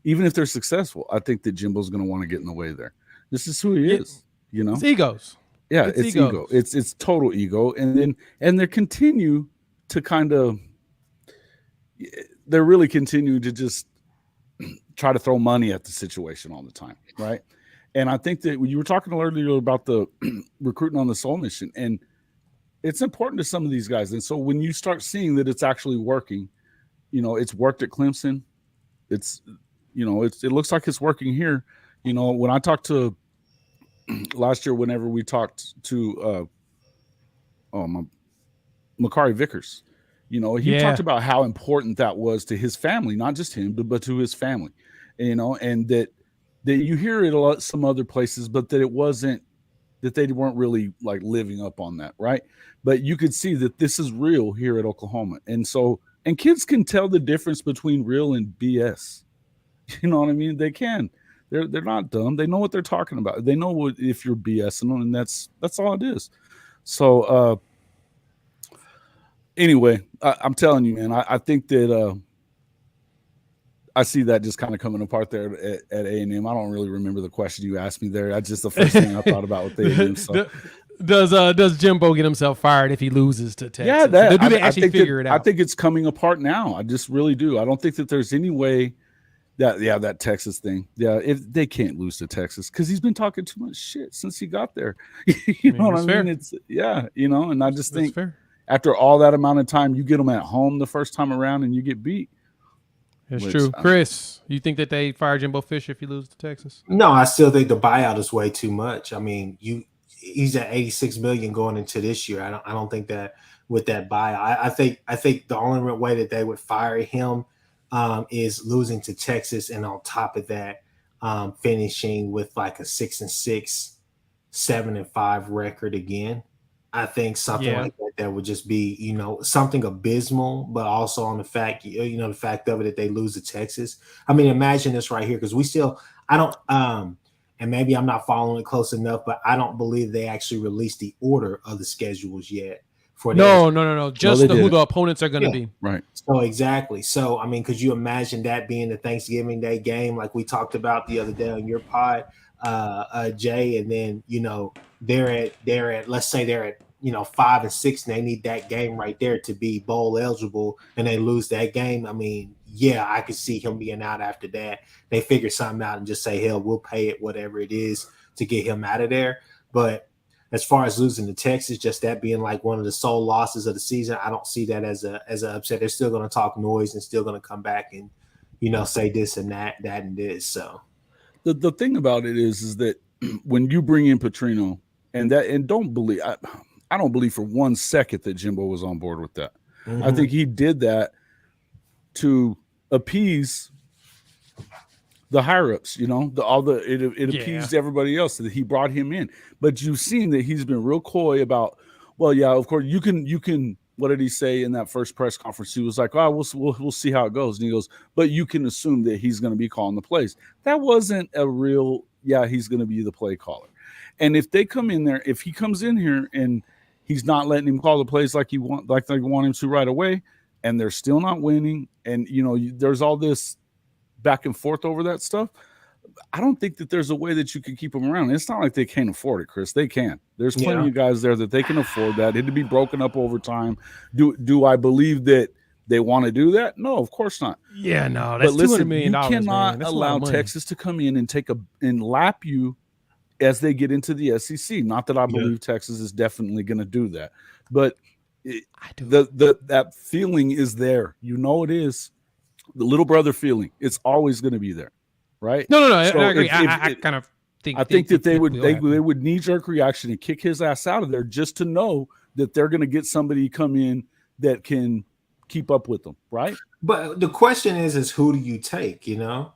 even if they're successful, I think that Jimbo's going to want to get in the way there. This is who he is,
It's egos.
Yeah, it's ego. It's total ego. And they continue to they're really continuing to just try to throw money at the situation all the time, right? And I think that you were talking earlier about the recruiting on the Soul Mission, and it's important to some of these guys. And so when you start seeing that it's actually working, it's worked at Clemson. It looks like it's working here. When I talked to last year, whenever we talked to Makari Vickers, he talked about how important that was to his family, not just him, but to his family, and that you hear it a lot some other places, but that they weren't really living up on that, right? But you could see that this is real here at Oklahoma. And kids can tell the difference between real and BS. You know what I mean? They can. They're not dumb. They know what they're talking about. They know if you're BSing, and that's all it is. So anyway, I'm telling you, man, I think that I see that just kind of coming apart there at A&M. I don't really remember the question you asked me there. That's just the first thing I thought about with A&M. So.
Does Jimbo get himself fired if he loses to Texas?
Yeah,
do they actually figure it out?
I think it's coming apart now. I just really do. I don't think that there's any way that Texas thing. Yeah, if they can't lose to Texas because he's been talking too much shit since he got there. You know what I mean? It's and I just think after all that amount of time, you get them at home the first time around and you get beat.
It's true. Chris, you think that they fire Jimbo Fisher if he loses to Texas?
No, I still think the buyout is way too much. I mean, he's at $86 million going into this year. I don't think that with that buyout. I think the only way that they would fire him is losing to Texas, and on top of that, finishing with a 6-6, 7-5 record again. I think something like that would just be, something abysmal, but also on the fact, the fact of it that they lose to Texas. I mean, imagine this right here, because and maybe I'm not following it close enough, but I don't believe they actually released the order of the schedules yet.
No. Just who the opponents are going to be.
Right.
So exactly. So, I mean, could you imagine that being the Thanksgiving Day game like we talked about the other day on your pod, Jay, and then, they're at let's say they're at 5 and 6 and they need that game right there to be bowl eligible and they lose that game. I mean, yeah, I could see him being out after that. They figure something out and just say, hell, we'll pay it, whatever it is, to get him out of there. But as far as losing to Texas, just that being like one of the sole losses of the season, I don't see that as an upset. They're still going to talk noise and still going to come back and, say this and that and this. So
the thing about it is that when you bring in Petrino I don't believe for 1 second that Jimbo was on board with that. Mm-hmm. I think he did that to appease the higher ups, it appeased everybody else that he brought him in. But you've seen that he's been real coy about, well, yeah, of course you can. What did he say in that first press conference? He was like, "Oh, we'll see how it goes." And he goes, "But you can assume that he's going to be calling the plays." That wasn't a real, yeah, he's going to be the play caller. And if they come in there, if he comes in here and he's not letting him call the plays like they want him to right away, and they're still not winning, and there's all this back and forth over that stuff, I don't think that there's a way that you can keep them around. It's not like they can't afford it, Chris. They can. There's plenty of guys there that they can afford that. It'd be broken up over time. Do I believe that they want to do that? No, of course not.
Yeah, no. That's $200 million.
You cannot allow Texas to come in and lap you as they get into the SEC. Not that I believe Texas is definitely going to do that, but that feeling is there. It is. The little brother feeling. It's always going to be there. Right?
No. So I agree. I kind of think.
I think that they would knee-jerk reaction and kick his ass out of there just to know that they're going to get somebody come in that can keep up with them, right?
But the question is who do you take? Are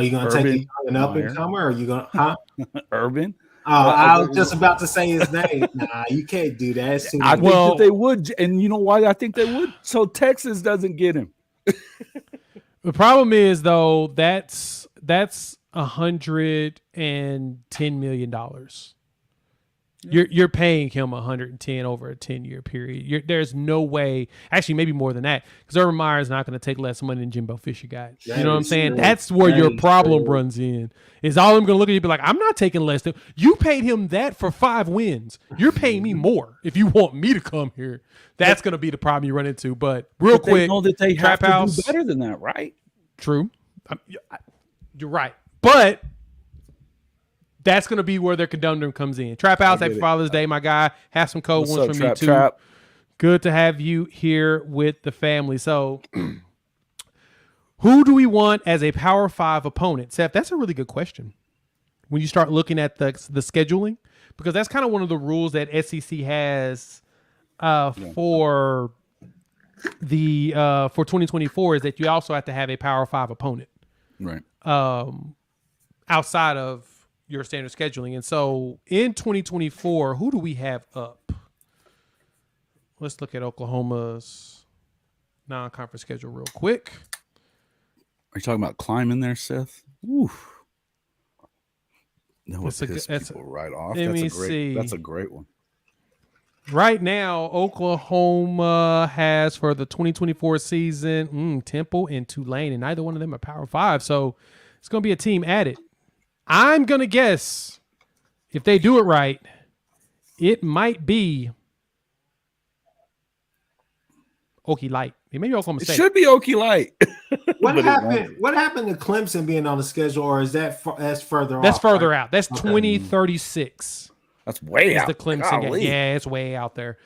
you going to take an up and comer? Or are you going to
Urban?
Oh, I was just about to say his name. Nah, you can't do that.
I think that they would, and you know why I think they would? So Texas doesn't get him.
The problem is though that's $110 million. You're paying him 110 over a 10-year period. There's no way, actually maybe more than that, because Urban Meyer is not going to take less money than Jimbo Fisher got. You know what I'm saying? That's where your problem runs in. Is all I'm going to look at you and be like, I'm not taking less than you paid him that for 5 wins. You're paying me more if you want me to come here. That's going to be the problem you run into. But quick,
they know that they have to do better than that, right?
True. You're right. But that's going to be where their conundrum comes in. Trap House, happy Father's Day, my guy. Have some cold ones from me, too. Trap. Good to have you here with the family. So, who do we want as a Power 5 opponent? Seth, that's a really good question. When you start looking at the scheduling, because that's kind of one of the rules that SEC has for 2024 is that you also have to have a Power 5 opponent.
Right.
Outside of your standard scheduling. And so in 2024, who do we have up? Let's look at Oklahoma's non-conference schedule real quick.
Are you talking about climbing there, Seth? Oof. That would piss people right off. That's a great one.
Right now, Oklahoma has for the 2024 season Temple and Tulane, and neither one of them are Power 5. So it's going to be a team added. I'm going to guess if they do it right, it might be Okie Light. Maybe Oklahoma State.
It should be Okie Light.
What happened to Clemson being on the schedule, or is that's further off?
That's further out. That's 2036.
That's way out.
The Clemson game. Yeah, it's way out there.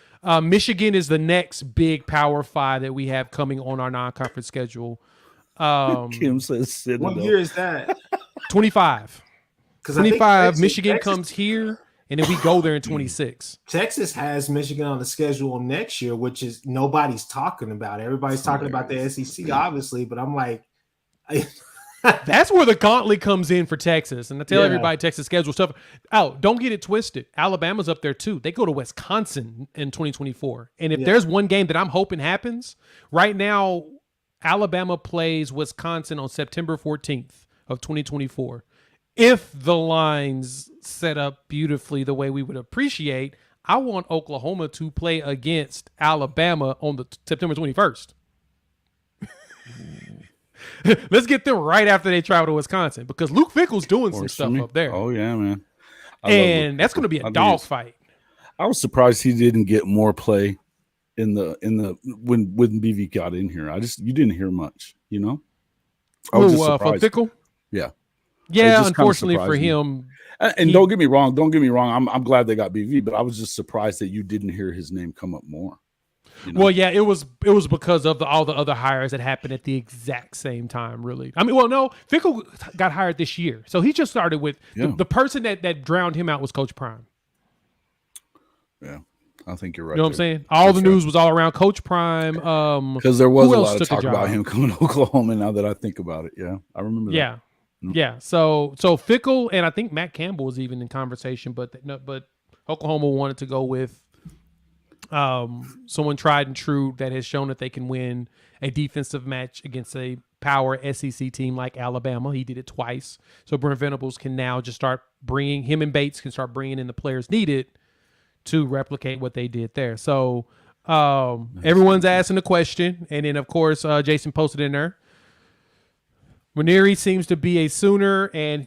Michigan is the next big Power 5 that we have coming on our non-conference schedule.
Kim says
what year is that?
25. 25. Michigan comes here, and then we go there in 26.
Texas has Michigan on the schedule next year, which is nobody's talking about. Everybody's talking about the SEC, obviously, but I'm like,
that's where the gauntlet comes in for Texas. And I tell everybody Texas schedule stuff. Oh, don't get it twisted. Alabama's up there too. They go to Wisconsin in 2024. And if there's one game that I'm hoping happens, right now, Alabama plays Wisconsin on September 14th of 2024. If the lines set up beautifully the way we would appreciate, I want Oklahoma to play against Alabama on the September 21st. Let's get them right after they travel to Wisconsin, because Luke Fickell's doing some stuff up there.
Oh, yeah, man.
And that's going to be a dogfight.
I was surprised he didn't get more play in the when BV got in here. You didn't hear much. You know, I was just
for
surprised.
Fickle.
Yeah.
Yeah, unfortunately for him.
And don't get me wrong. I'm glad they got BV, but I was just surprised that you didn't hear his name come up more. You know?
Well, yeah, it was because of all the other hires that happened at the exact same time, really. I mean, well, no, Fickle got hired this year. So he just started with the person that drowned him out was Coach Prime.
Yeah, I think you're right.
You know what I'm saying? All the news was all around Coach Prime.
Because there was a lot of talk about him coming to Oklahoma now that I think about it. Yeah, I remember that.
Yeah. Yeah. So Fickle and I think Matt Campbell was even in conversation, but Oklahoma wanted to go with someone tried and true that has shown that they can win a defensive match against a power SEC team like Alabama. He did it twice. So Brent Venables can now just start bringing him and Bates can start bringing in the players needed to replicate what they did there. So everyone's asking the question. And then, of course, Jason posted in there. Ranieri seems to be a Sooner, and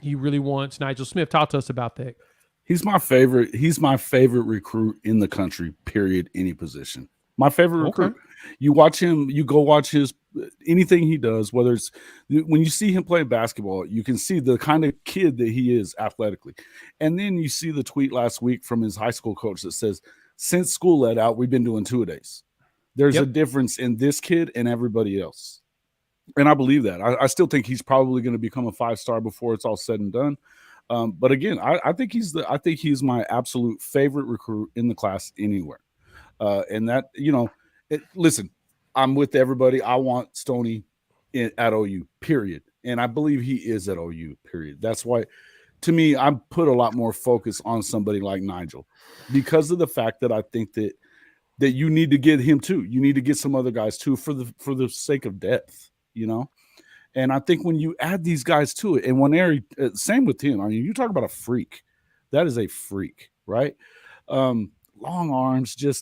he really wants Nigel Smith. Talk to us about that.
He's my favorite. He's my favorite recruit in the country, period, any position. My favorite recruit. You watch him, you go watch his anything he does, whether it's when you see him play basketball, you can see the kind of kid that he is athletically. And then you see the tweet last week from his high school coach that says, since school let out, we've been doing 2-a-days. There's a difference in this kid and everybody else. And I believe that. I still think he's probably going to become a 5-star before it's all said and done. But again, I think he's my absolute favorite recruit in the class anywhere. And that, listen, I'm with everybody. I want Stoney at OU, period. And I believe he is at OU, period. That's why, to me, I put a lot more focus on somebody like Nigel because of the fact that I think that you need to get him too. You need to get some other guys too for the sake of depth, And I think when you add these guys to it, and when same with him. I mean, you talk about a freak. That is a freak, right? Long arms, him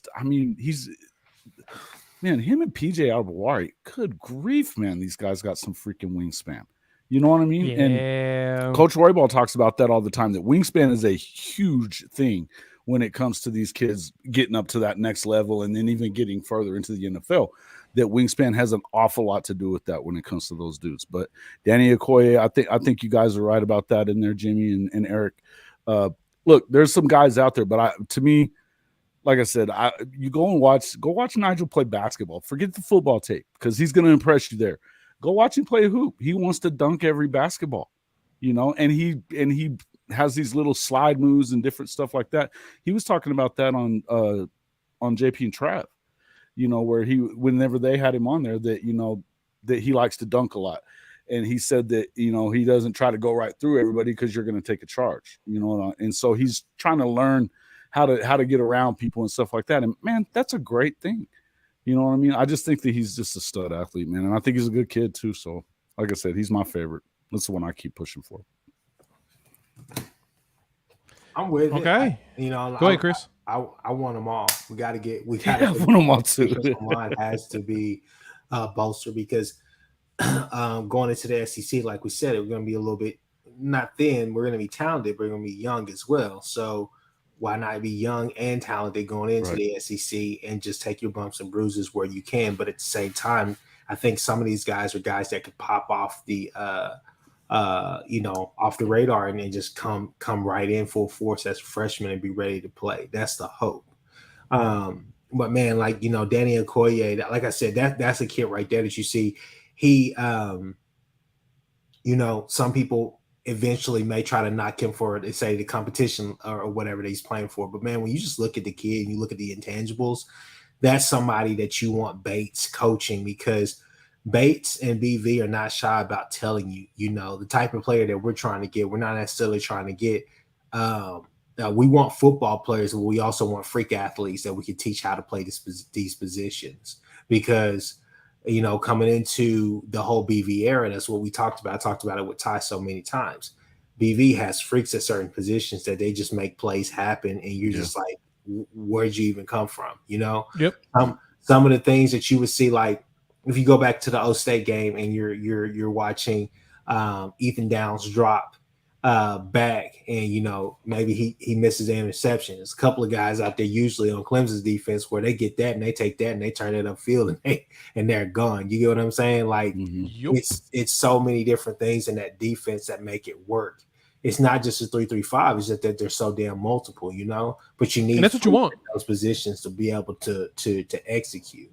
and PJ Albuari, good grief, man. These guys got some freaking wingspan. You know what I mean?
Yeah.
And Coach Roybal talks about that all the time, that wingspan is a huge thing when it comes to these kids getting up to that next level and then even getting further into the NFL. That wingspan has an awful lot to do with that when it comes to those dudes. But Danny Okoye, I think you guys are right about that in there, Jimmy and Eric. Look, there's some guys out there, but to me, like I said, you go watch Nigel play basketball. Forget the football tape because he's going to impress you there. Go watch him play a hoop. He wants to dunk every basketball, and he has these little slide moves and different stuff like that. He was talking about that on JP and Trav, where whenever they had him on there, that that he likes to dunk a lot. And he said that, he doesn't try to go right through everybody because you're going to take a charge, and so he's trying to learn how to get around people and stuff like that. And man, that's a great thing. You know what I mean? I just think that he's just a stud athlete, man. And I think he's a good kid too. So like I said, he's my favorite. That's the one I keep pushing for.
I'm with it.
Okay.
Go
ahead, Chris.
I want them all. We got to
want them all too.
Mine has to be bolstered because going into the SEC, like we said, we're going to be a little bit not thin. We're going to be talented, but we're going to be young as well. So why not be young and talented going into the SEC and just take your bumps and bruises where you can? But at the same time, I think some of these guys are guys that could pop off the off the radar and then just come right in full force as a freshman and be ready to play. That's the hope. But man, Danny Okoye, like I said, that's a kid right there that you see. He, some people eventually may try to knock him for, they say, the competition or whatever that he's playing for. But man, when you just look at the kid and you look at the intangibles, that's somebody that you want Bates coaching, because Bates and BV are not shy about telling you, the type of player that we're trying to get. We're not necessarily trying to get, we want football players, but we also want freak athletes that we can teach how to play these positions. Because, coming into the whole BV era, that's what we talked about. I talked about it with Ty so many times. BV has freaks at certain positions that they just make plays happen, and you're just like, where'd you even come from?
Yep.
Some of the things that you would see, like if you go back to the O State game and you're watching Ethan Downs drop back, and maybe he misses the interception. There's a couple of guys out there usually on Clemson's defense where they get that and they take that and they turn it upfield and they're gone. You get what I'm saying? Like it's so many different things in that defense that make it work. It's not just a 3-3-5. It's just that they're so damn multiple, But you need
and that's what you want,
those positions to be able to execute.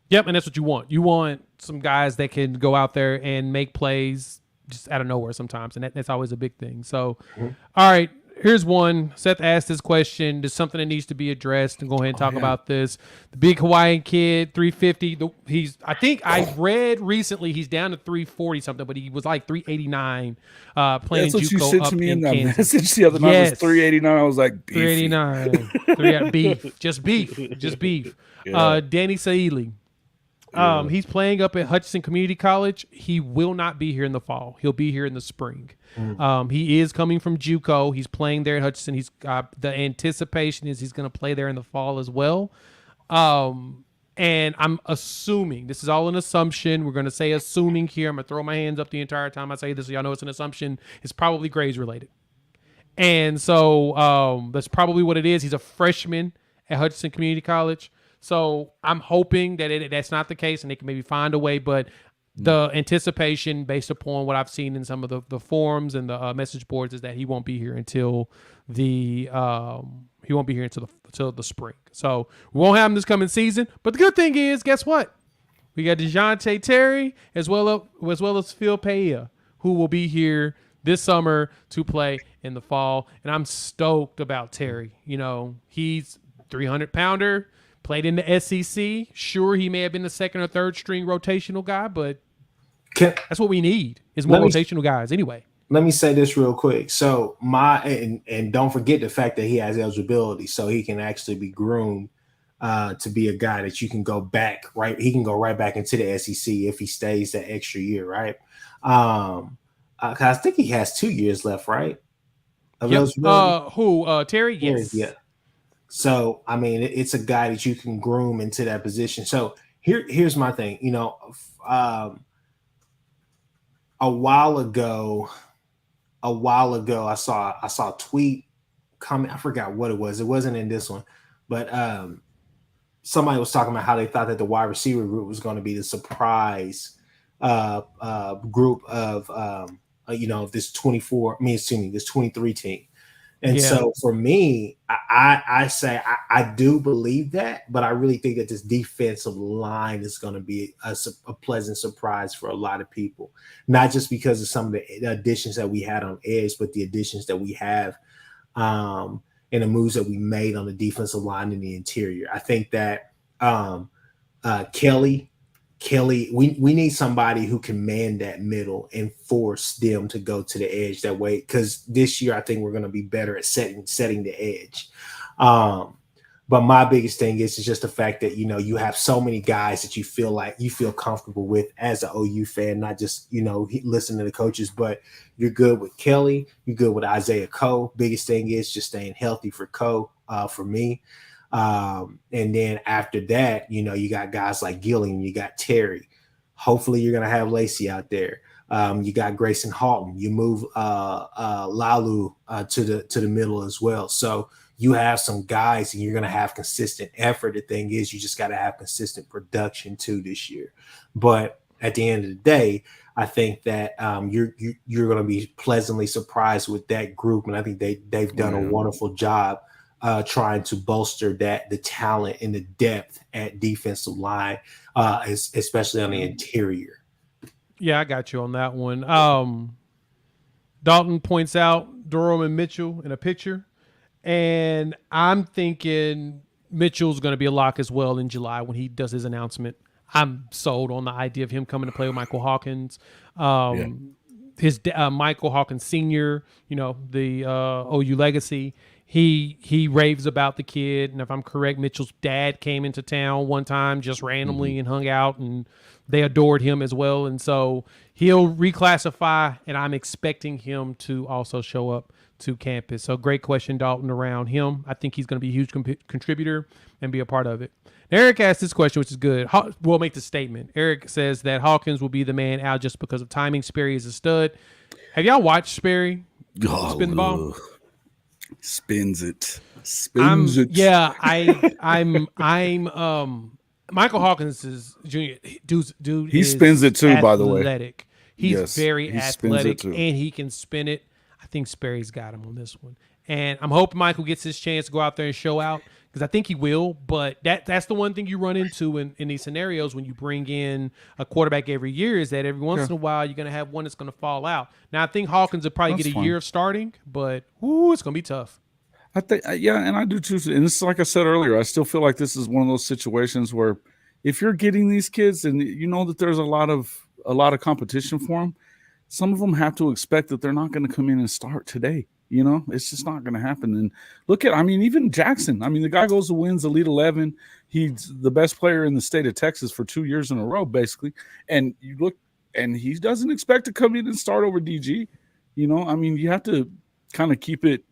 Yep, and that's what you want. You want some guys that can go out there and make plays just out of nowhere sometimes, and that's always a big thing. So, all right, here's one. Seth asked this question. There's something that needs to be addressed, and go ahead and talk about this. The big Hawaiian kid, 350. I think I read recently he's down to 340 something, but he was like 389 playing
That's what
JUCO
you said
up
to me in that
Kansas.
message the other night. It was 389. I was like, beefy.
389. Beef. Just beef.
Yeah.
Danny Saili. He's playing up at Hutchinson Community College. He will not be here in the fall. He'll be here in the spring. He is coming from JUCO. He's playing there at Hutchinson. He's the anticipation is he's going to play there in the fall as well. And I'm assuming, this is all an assumption. We're going to say assuming here. I'm going to throw my hands up the entire time I say this, so y'all know it's an assumption. It's probably grades related. And so that's probably what it is. He's a freshman at Hutchinson Community College. So I'm hoping that that's not the case and they can maybe find a way. But the anticipation based upon what I've seen in some of the forums and the message boards is that he won't be here until the spring. So we won't have him this coming season. But the good thing is, guess what? We got DeJounte Terry as well as Phil Paella, who will be here this summer to play in the fall. And I'm stoked about Terry. He's 300-pounder. Played in the SEC. Sure, he may have been the second or third string rotational guy, but that's what we need is more rotational guys anyway.
Let me say this real quick. So and don't forget the fact that he has eligibility, so he can actually be groomed to be a guy that you can go back, right? He can go right back into the SEC if he stays that extra year, right? 'Cause I think he has 2 years left, right?
Yep. Terry? Yes.
Yeah. So, I mean, it's a guy that you can groom into that position. So here's my thing. A while ago, I saw a tweet comment. I forgot what it was. It wasn't in this one, but somebody was talking about how they thought that the wide receiver group was going to be the surprise group of this 23 team. And so for me, I say I do believe that, but I really think that this defensive line is going to be a pleasant surprise for a lot of people, not just because of some of the additions that we had on edge, but the additions that we have and the moves that we made on the defensive line in the interior. I think that Kelly, we need somebody who can man that middle and force them to go to the edge that way. Because this year, I think we're going to be better at setting the edge. But my biggest thing is just the fact that, you have so many guys that you feel comfortable with as an OU fan, not just, listening to the coaches, but you're good with Kelly. You're good with Isaiah Coe. Biggest thing is just staying healthy for Coe, for me. And then after that, you got guys like Gilliam, you got Terry. Hopefully you're going to have Lacey out there. You got Grayson Halton. You move Lalu to the middle as well. So you have some guys and you're going to have consistent effort. The thing is, you just got to have consistent production too this year. But at the end of the day, I think that you're going to be pleasantly surprised with that group. And I think they've done a wonderful job trying to bolster the talent and the depth at defensive line, especially on the interior.
Yeah, I got you on that one. Dalton points out Durham and Mitchell in a picture, and I'm thinking Mitchell's going to be a lock as well in July when he does his announcement. I'm sold on the idea of him coming to play with Michael Hawkins. His Michael Hawkins Sr., the OU legacy. He raves about the kid, and if I'm correct, Mitchell's dad came into town one time just randomly and hung out, and they adored him as well. And so he'll reclassify, and I'm expecting him to also show up to campus. So great question, Dalton, around him. I think he's going to be a huge contributor and be a part of it. Eric asked this question, which is good. We'll make the statement. Eric says that Hawkins will be the man out just because of timing. Sperry is a stud. Have y'all watched Sperry?
Oh,
Spin the ball.
Spins it. Spins it.
Yeah, I'm Michael Hawkins is junior. Dude
He
is
spins it too, by the way.
athletic. He's
Yes,
very
he spins it
athletic,
too.
and he can spin it. I think Sperry's got him on this one, and I'm hoping Michael gets his chance to go out there and show out because I think he will. But that's the one thing you run into in these scenarios when you bring in a quarterback every year is that every once in a while you're going to have one that's going to fall out. Now I think Hawkins will probably get a year of starting, but it's going to be tough.
I think, yeah, and I do too. And this is like I said earlier. I still feel like this is one of those situations where, if you're getting these kids, and you know that there's a lot of competition for them, some of them have to expect that they're not going to come in and start today. You know, it's just not going to happen. And look at, I mean, even Jackson. I mean, the guy goes and wins Elite 11. He's the best player in the state of Texas for 2 years in a row, basically. And you look, and he doesn't expect to come in and start over DG. You know, I mean, you have to kind of keep it.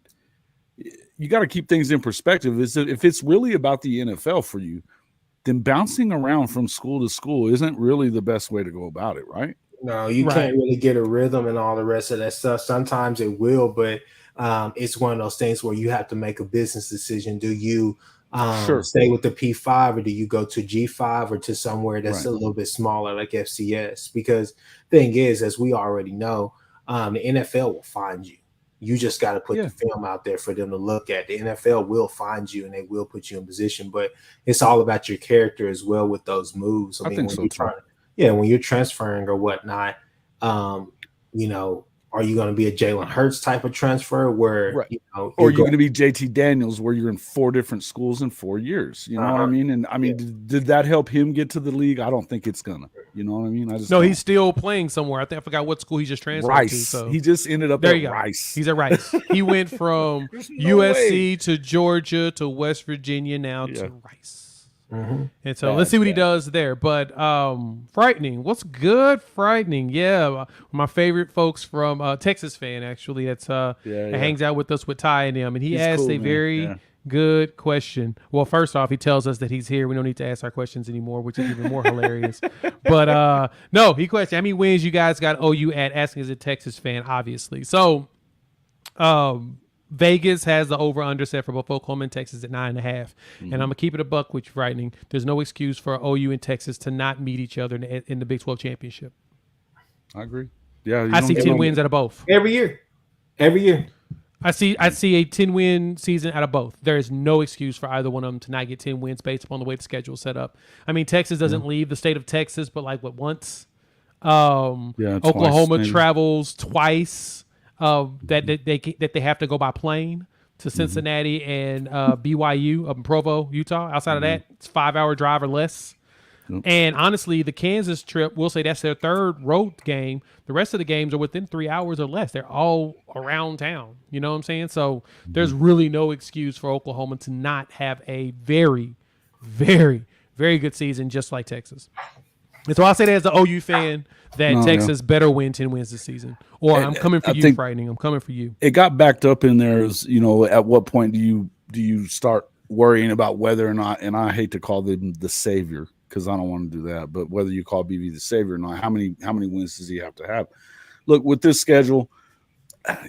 You got to keep things in perspective. Is that if it's really about the NFL for you, then bouncing around from school to school isn't really the best way to go about it, right?
No, you can't really get a rhythm and all the rest of that stuff. Sometimes it will, but it's one of those things where you have to make a business decision. Do you stay with the P5 or do you go to G5 or to somewhere that's a little bit smaller like FCS? Because thing is, as we already know, the NFL will find you. You just got to put the film out there for them to look at. The NFL will find you and they will put you in position, but it's all about your character as well with those moves.
I think so too.
When you're transferring or whatnot, you know, are you going to be a Jalen Hurts type of transfer where, you know,
or you're going to be JT Daniels where you're in 4 different schools in 4 years? You know what I mean? And I mean, did that help him get to the league? I don't think it's gonna. You know what I mean?
He's still playing somewhere. I forgot what school he just transferred to. So
he just ended up at Rice.
He's at Rice. He went from USC to Georgia to West Virginia now to Rice. And so let's see what he does there. But frightening. What's good? Frightening. Yeah, my favorite folks from Texas fan actually. That's that hangs out with us with Ty and them, and he's asked a very good question. Well, first off, he tells us that he's here. We don't need to ask our questions anymore, which is even more hilarious. But no, he questioned how many wins you guys got OU at, asking as a Texas fan, obviously. So Vegas has the over-under set for both Oklahoma and Texas at 9.5. And I'm going to keep it a buck with you, frightening. There's no excuse for OU and Texas to not meet each other in the Big 12 championship.
I agree. Yeah,
I see 10 wins out of both.
Every year.
I see a 10-win season out of both. There is no excuse for either one of them to not get 10 wins based upon the way the schedule is set up. I mean, Texas doesn't leave the state of Texas, but like once. Oklahoma travels twice. That they have to go by plane to Cincinnati and BYU up in Provo, Utah. Outside of that, it's 5-hour drive or less. And honestly, the Kansas trip, we'll say that's their third road game. The rest of the games are within 3 hours or less. They're all around town. You know what I'm saying? So there's really no excuse for Oklahoma to not have a very, very, very good season, just like Texas. And so I'll say that as an OU fan that Texas better win 10 wins this season. Or I'm coming for you, frightening. I'm coming for you.
It got backed up in there as, you know, at what point do you start worrying about whether or not, and I hate to call them the savior, because I don't want to do that, but whether you call BB the savior or not, how many wins does he have to have? Look, with this schedule,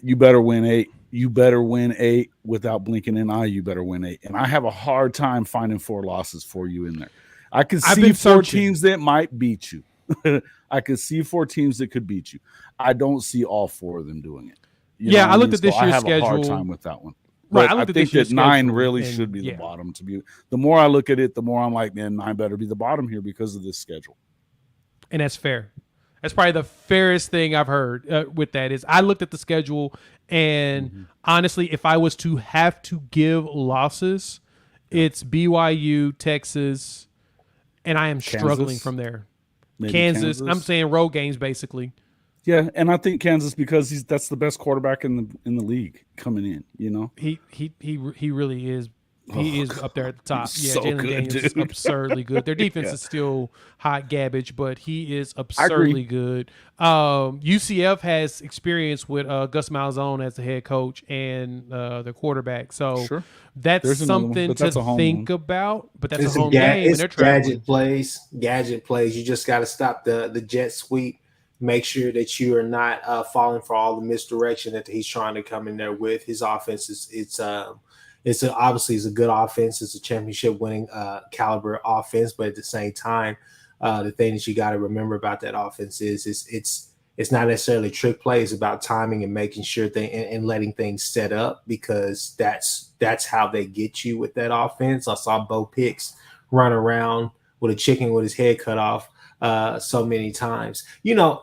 you better win 8. You better win 8 without blinking an eye. You better win 8. And I have a hard time finding 4 losses for you in there. I can see 4 teams that might beat you. I can see 4 teams that could beat you. I don't see all 4 of them doing it.
I looked at this year's schedule.
I have a hard time with that one.
Right,
I think that 9 really should be the bottom. The more I look at it, the more I'm like, man, 9 better be the bottom here because of this schedule.
And that's fair. That's probably the fairest thing I've heard with that is I looked at the schedule, and honestly, if I was to have to give losses, it's BYU, Texas, and I am struggling from there. Kansas. I'm saying road games basically.
Yeah, and I think Kansas because that's the best quarterback in the league coming in. You know,
he really is. He is up there at the top. Yeah,
so
Jalen Daniels is absurdly good. Their defense is still hot garbage, but he is absurdly good. UCF has experience with Gus Malzahn as the head coach and the quarterback, so that's something to think about. But that's a home game, and they're
gadget plays. You just got to stop the jet sweep. Make sure that you are not falling for all the misdirection that he's trying to come in there with. His offense obviously is a good offense. It's a championship winning caliber offense, but at the same time, the thing that you got to remember about that offense is it's not necessarily trick play. It's about timing and making sure and letting things set up, because that's how they get you with that offense. I saw Bo Picks run around with a chicken with his head cut off so many times.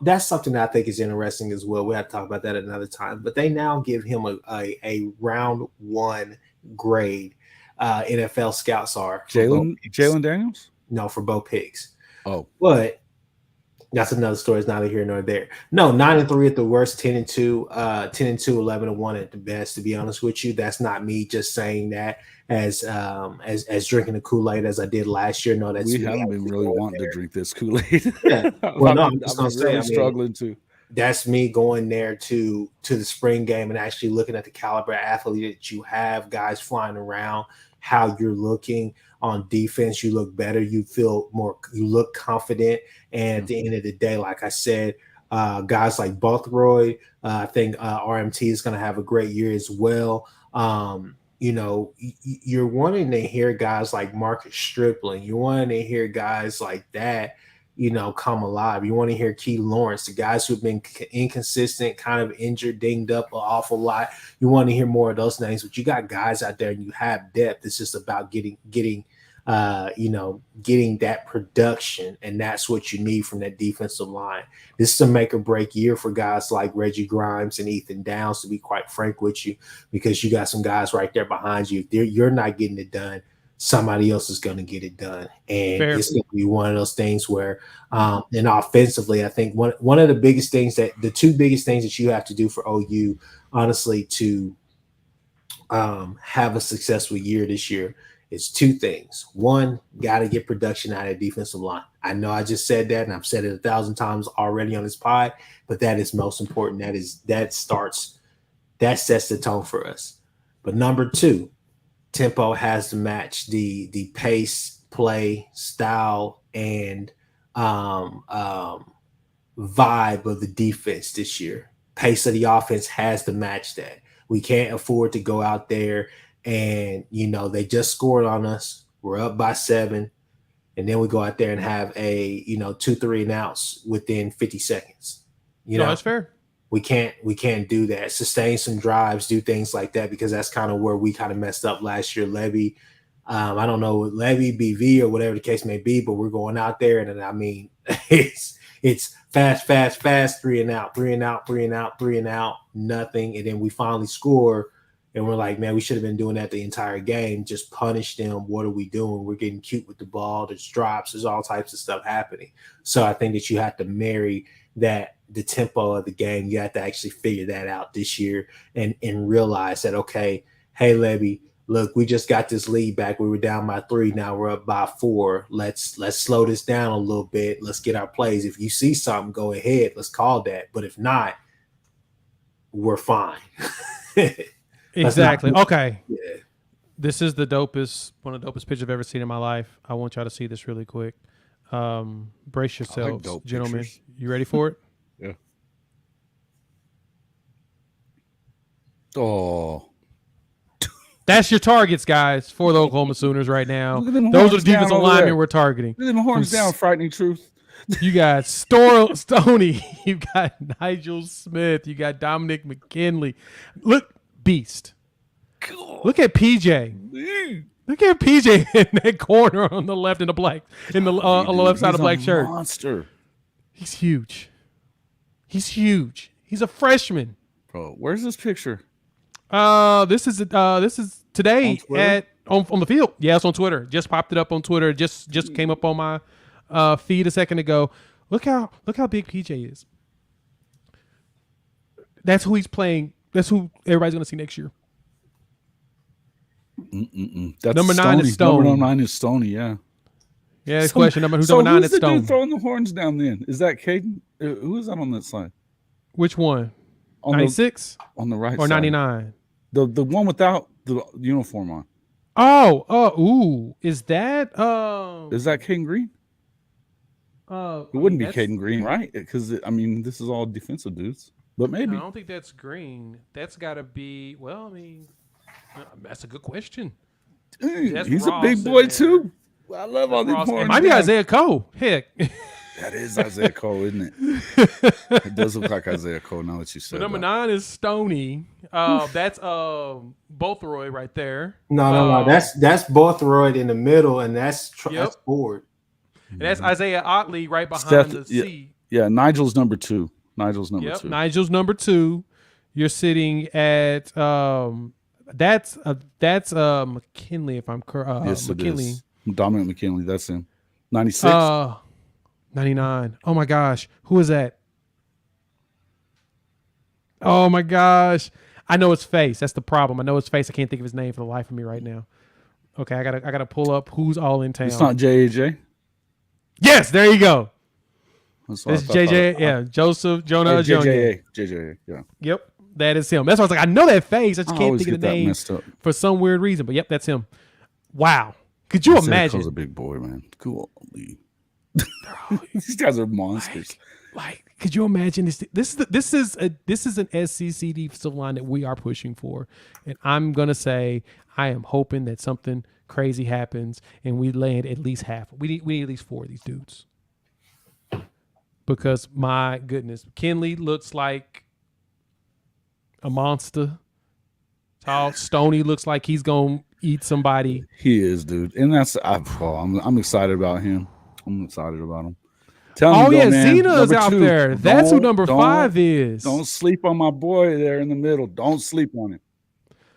That's something that I think is interesting as well. We have to talk about that another time. But they now give him a round 1 grade. NFL scouts are
Jalen Daniels.
No, for Bo Picks.
Oh,
but that's another story. It's neither here nor there. No, 9-3 at the worst, 10-2, 10-2, 11-1 at the best. To be honest with you, that's not me just saying that as drinking the Kool-Aid as I did last year. No, that's
we haven't been really wanting to drink this Kool-Aid.
Yeah. Well, no, I'm just gonna say,
struggling to.
That's me going there to the spring game and actually looking at the caliber of athlete that you have, guys flying around, how you're looking on defense. You look better. You look confident. And at the end of the day, like I said, guys like Bothroyd, I think RMT is going to have a great year as well. You're wanting to hear guys like Marcus Stripling. You're wanting to hear guys like that, come alive. You want to hear Key Lawrence, the guys who've been inconsistent, kind of injured, dinged up an awful lot. You want to hear more of those names, but you got guys out there and you have depth. It's just about getting that production, and that's what you need from that defensive line. This is a make or break year for guys like Reggie Grimes and Ethan Downs, to be quite frank with you, because you got some guys right there behind you. If you're not getting it done, somebody else is going to get it done. And it's going to be one of those things where, and offensively, I think one of the biggest things the two biggest things that you have to do for OU, honestly, to have a successful year this year, is two things. One, got to get production out of defensive line. I know I just said that, and I've said it 1,000 times already on this pod, but that is most important. That sets the tone for us. But number two, tempo has to match the pace, play, style, and vibe of the defense this year. Pace of the offense has to match that. We can't afford to go out there and, they just scored on us. We're up by 7. And then we go out there and have a, 2-3 and outs within 50 seconds.
That's fair.
We can't do that. Sustain some drives, do things like that, because that's kind of where we kind of messed up last year. Levy, I don't know, Levy, BV, or whatever the case may be, but we're going out there, and it's fast, 3 and out, nothing. And then we finally score, and we're like, man, we should have been doing that the entire game. Just punish them. What are we doing? We're getting cute with the ball. There's drops. There's all types of stuff happening. So I think that you have to marry that, the tempo of the game. You have to actually figure that out this year and realize that, okay, hey, Levy, look, we just got this lead back. We were down by 3. Now we're up by 4. Let's slow this down a little bit. Let's get our plays. If you see something, go ahead. Let's call that. But if not, we're fine.
Exactly. Okay.
Yeah.
This is one of the dopest pictures I've ever seen in my life. I want y'all to see this really quick. Brace yourselves, gentlemen.
Pictures.
You ready for it?
Yeah. Oh.
That's your targets, guys, for the Oklahoma Sooners right now.
Look at them
Those are
horns
the defensive
down over
linemen
there.
we're targeting.
Look at them horns down, frightening truth.
You got Stoney. You got Nigel Smith. You got Dominic McKinley. Look, beast. Look at PJ. Look at PJ in that corner on the left on the left side of the black shirt.
Monster.
He's huge. He's a freshman.
Bro, where's this picture?
This is today on the field. Yeah, it's on Twitter. Just popped it up on Twitter. Just came up on my feed a second ago. Look how big PJ is. That's who he's playing. That's who everybody's going to see next year.
That's
number 9 is Stone.
Number 9 is Stoney, yeah.
Yeah, this question. Who's number 9 is
the
Stone.
Dude throwing the horns down then? Is that Caden? Who is that on that side?
Which one? 96?
On the right
or
side.
99?
The one without the uniform on.
Oh, is that
Is that Caden Green? It wouldn't be Caden Green, right? Because this is all defensive dudes. But maybe.
I don't think that's Green. That's got to be. Well, that's a good question.
He's a big boy too. I love all these horns.
It might be Isaiah Cole. Heck.
That is Isaiah Cole, isn't it? It does look like Isaiah Cole now that you said
Number
that.
9 is Stoney. That's Bothroyd right there.
No. That's Bothroyd in the middle, and that's Ford.
And that's Isaiah Otley right behind the C.
Yeah, Nigel's number 2. Nigel's number 2. You're sitting at that's McKinley, if I'm correct. Yes,
McKinley.
it is. Dominic McKinley, that's him. 96.
99. Oh my gosh. Who is that? Oh my gosh. I know his face. That's the problem. I know his face. I can't think of his name for the life of me right now. Okay, I gotta pull up who's all in town.
It's not JJ.
Yes, there you go.
It's
JJ. Yeah, Joseph Jonah Jones.
JJ. Yeah.
Yep, that is him. That's why I was like, I know that face. I just can't think of the name
messed up
for some weird reason. But yep, that's him. Wow. Could you imagine?
He's a big boy, man. Cool. These guys are monsters.
Like, could you imagine this? This is an SEC defensive line that we are pushing for, and I'm gonna say I am hoping that something crazy happens and we land at least half. We need at least 4 of these dudes, because my goodness, Kinley looks like a monster. Tall Stoney looks like he's gonna eat somebody.
He is, dude, and I'm excited about him. I'm excited about him.
Zena's out there. That's who number 5 is.
Don't sleep on my boy there in the middle. Don't sleep on him.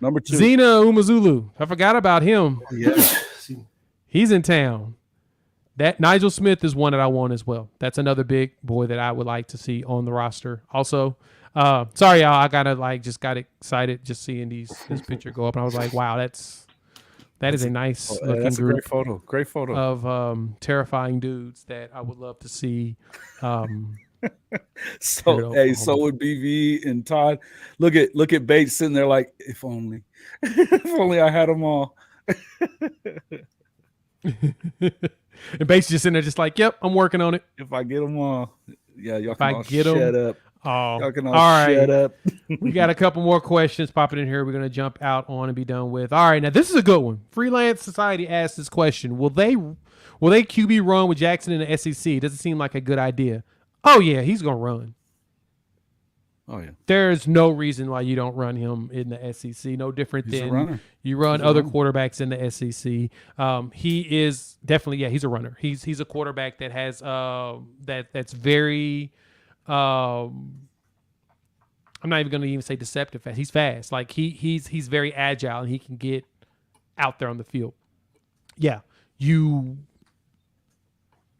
Number 2.
Zena Umazulu. I forgot about him.
Yeah.
He's in town. That Nigel Smith is one that I want as well. That's another big boy that I would like to see on the roster. Also, sorry, y'all. I got excited just seeing this picture go up, and I was like, wow, that is a nice looking group.
Great photo
of terrifying dudes that I would love to see.
So would BV and Todd. Look at Bates sitting there like, if only I had them all.
And Bates just sitting there just like, yep, I'm working on it.
If I get them all, yeah, y'all
if
can
I
all
get
shut
them,
up.
Oh,
y'all can all shut up.
We got a couple more questions popping in here. We're gonna jump out on and be done with. All right, now this is a good one. Freelance Society asked this question: Will they QB run with Jackson in the SEC? Does it seem like a good idea? Oh yeah, he's gonna run.
Oh yeah.
There's no reason why you don't run him in the SEC. No different than you run other quarterbacks in the SEC. He is definitely he's a runner. He's a quarterback that has that's very. I'm not even going to say deceptive fast. He's fast. Like he's very agile and he can get out there on the field. Yeah, you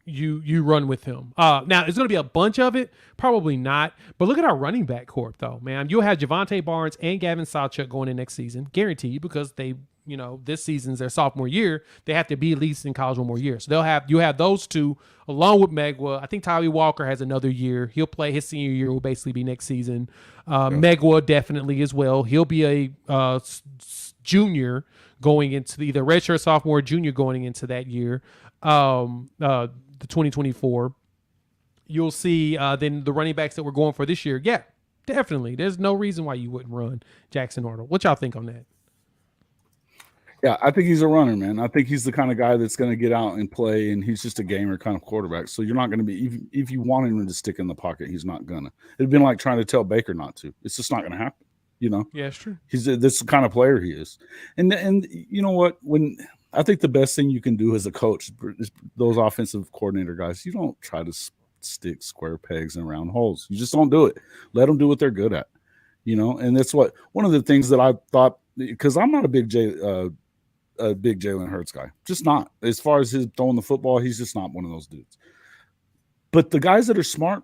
run with him. Now, is going to be a bunch of it? Probably not. But look at our running back corps, though, man. You'll have Javonte Barnes and Gavin Sawchuk going in next season, guaranteed, because they, this season's their sophomore year. They have to be at least in college one more year. So you have those two along with Megwa. I think Tyree Walker has another year. He'll play his senior year. Will basically be next season. Megwa definitely as well. He'll be a junior going into either redshirt sophomore or junior going into that year. The 2024, you'll see then the running backs that we're going for this year. Yeah, definitely. There's no reason why you wouldn't run Jackson Arnold. What y'all think on that?
Yeah, I think he's a runner, man. I think he's the kind of guy that's going to get out and play, and he's just a gamer kind of quarterback. So you're not going to be, if you wanted him to stick in the pocket, he's not going to. It'd been like trying to tell Baker not to. It's just not going to happen, Yeah,
it's true.
This is the kind of player he is. And you know what? I think the best thing you can do as a coach is those offensive coordinator guys, you don't try to stick square pegs in round holes. You just don't do it. Let them do what they're good at, and that's one of the things that I thought, because I'm not a big Jalen Hurts guy, just not. As far as his throwing the football, he's just not one of those dudes. But the guys that are smart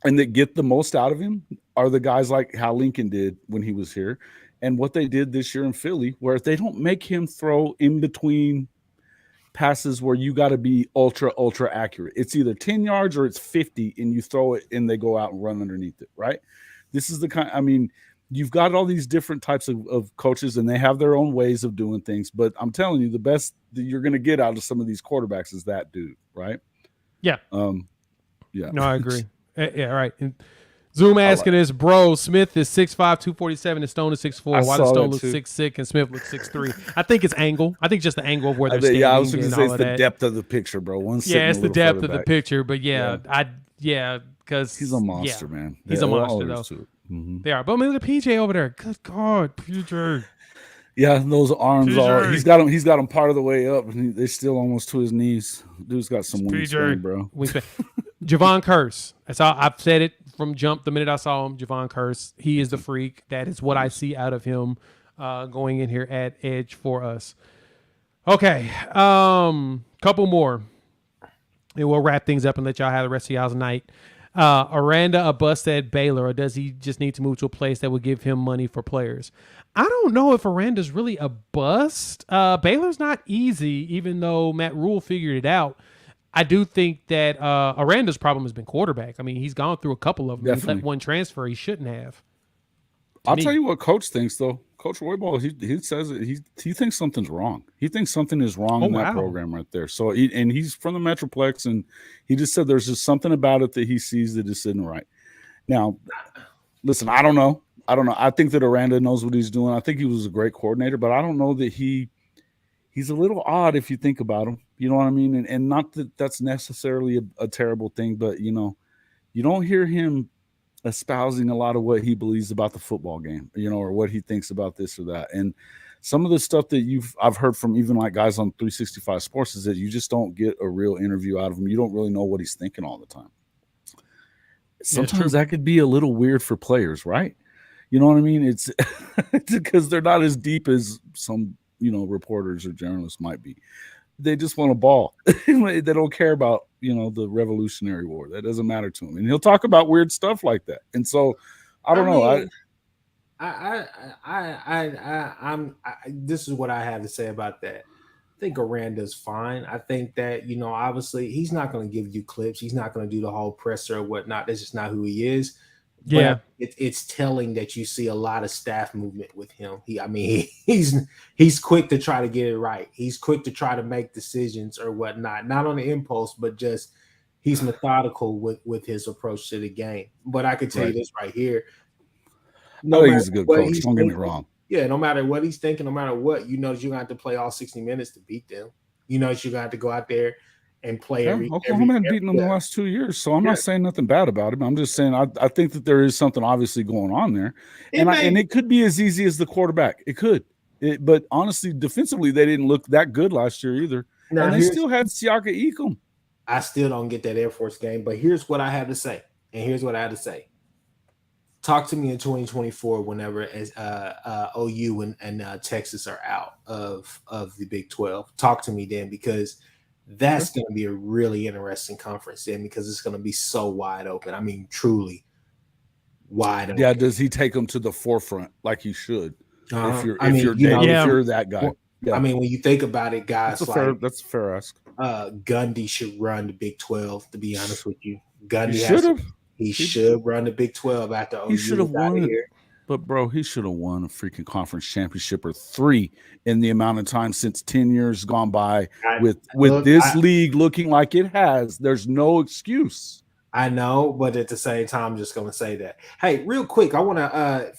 and that get the most out of him are the guys like how Lincoln did when he was here. And what they did this year in Philly, where they don't make him throw in between passes where you got to be ultra accurate. It's either 10 yards or it's 50, and you throw it and they go out and run underneath it, right? This is the kind, you've got all these different types of coaches, and they have their own ways of doing things. But I'm telling you, the best that you're going to get out of some of these quarterbacks is that dude, right?
Yeah.
Yeah.
No, I agree. Yeah, right. And Zoom asking this, bro, Smith is 6'5", 247, and Stone is 6'4". Why does Stone look 6'6" and Smith look 6'3"? I think it's angle. I think just the angle of where they're standing.
Yeah, I was going to
and
say
all
it's
of
the
that.
depth of the picture, bro. One's
Yeah, it's
sitting a
the
little
depth
further
of the
back.
picture, but because
he's a monster, man.
He's a monster, though.
Mm-hmm.
They are. But I mean, look at PJ over there. Good God, PJ.
Yeah, those arms
PJ.
He's got him part of the way up, and they're still almost to his knees. Dude's got some wingspan, bro.
Javon Curse. That's all. I've said it from jump the minute I saw him. Javon Curse. He is the freak. That is what I see out of him going in here at edge for us. Okay, couple more, and we'll wrap things up and let y'all have the rest of y'all's night. Aranda a bust at Baylor, or does he just need to move to a place that would give him money for players? I don't know if Aranda's really a bust. Baylor's not easy, even though Matt Rule figured it out. I do think that Aranda's problem has been quarterback. I mean, he's gone through a couple of them.
Definitely.
He's let one transfer he shouldn't have.
I'll tell you what Coach thinks, though. Coach Roybal, he says he thinks something's wrong. He thinks something is wrong in that program right there. So he's from the Metroplex, and he just said there's just something about it that he sees that just isn't right. Now, listen, I don't know. I think that Aranda knows what he's doing. I think he was a great coordinator, but I don't know that he's a little odd if you think about him. You know what I mean? And not that that's necessarily a terrible thing, but, you know, you don't hear him espousing a lot of what he believes about the football game, you know, or what he thinks about this or that. And some of the stuff that I've heard from even like guys on 365 Sports is that you just don't get a real interview out of him. You don't really know what he's thinking all the time. Sometimes that could be a little weird for players, right? You know what I mean? It's because they're not as deep as some, you know, reporters or journalists might be. They just want a ball. They don't care about, you know, the Revolutionary War. That doesn't matter to him. And he'll talk about weird stuff like that. And so I don't know.
This is what I have to say about that. I think Aranda's fine. I think that, you know, obviously he's not going to give you clips. He's not going to do the whole presser or whatnot. That's just not who he is.
Yeah.
But it's telling that you see a lot of staff movement with him. He's quick to try to get it right. He's quick to try to make decisions or whatnot, not on the impulse, but just he's methodical with his approach to the game. But I can tell you this right here.
He's a good coach. Don't get me wrong.
Yeah, no matter what he's thinking, no matter what, you know you're going to have to play all 60 minutes to beat them. You know you're going to have to go out there and play
Oklahoma had beaten them the last 2 years, so I'm not saying nothing bad about him. I'm just saying I think that there is something obviously going on there, and it could be as easy as the quarterback. It could, but honestly, defensively they didn't look that good last year either, and they still had Siaka Ekum.
I still don't get that Air Force game, but here's what I have to say, and here's what I have to say. Talk to me in 2024 whenever as OU and Texas are out of the Big 12. Talk to me then, because that's going to be a really interesting conference then, because it's going to be so wide open. I mean, truly wide open.
Yeah, does he take them to the forefront like he should? If you're that guy.
I mean, when you think about it, guys,
that's a fair ask.
Gundy should run the Big 12, to be honest with you. Gundy should run the Big 12 after OU.
He should have won it. But, bro, he should have won a freaking conference championship or 3 in the amount of time since 10 years gone by. With this league looking like it has, there's no excuse.
I know, but at the same time, I'm just going to say that. Hey, real quick, I want to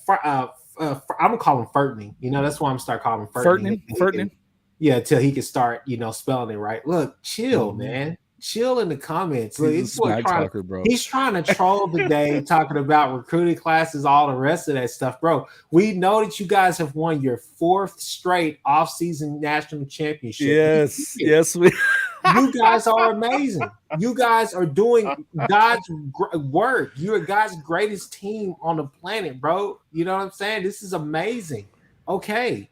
I'm going to call him Furtning. You know, that's why I'm start calling him
Furtning.
Yeah, until he can start, you know, spelling it right. Look, chill, man. Chill in the comments. He's trying to troll the day, talking about recruiting classes, all the rest of that stuff, bro. We know that you guys have won your 4th straight off-season national championship.
Yes,
you guys are amazing. You guys are doing God's work. You're God's greatest team on the planet, bro. You know what I'm saying? This is amazing. Okay.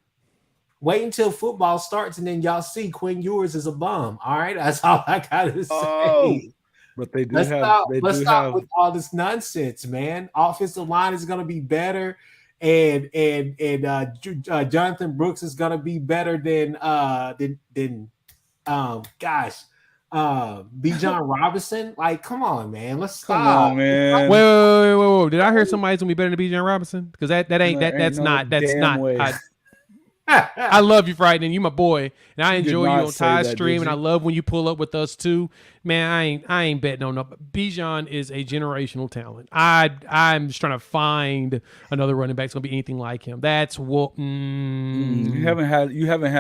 Wait until football starts, and then y'all see Quinn Ewers is a bum. All right, that's all I gotta say.
But they do
let's stop with all this nonsense, man. Offensive line is gonna be better, and Jonathan Brooks is gonna be better than Bijan Robinson. Like, come on, man. Let's stop.
Come on, man.
Wait. Did I hear somebody's gonna be better than Bijan Robinson? Because that's not. I love you, Frightened. You my boy, and I
You did
enjoy you
not
on
say
Ty's
that,
stream,
did
and I
you?
love when you pull up with us too. Man, I ain't betting on no. Bijan is a generational talent. I'm just trying to find another running back that's gonna be anything like him. That's what.
You haven't had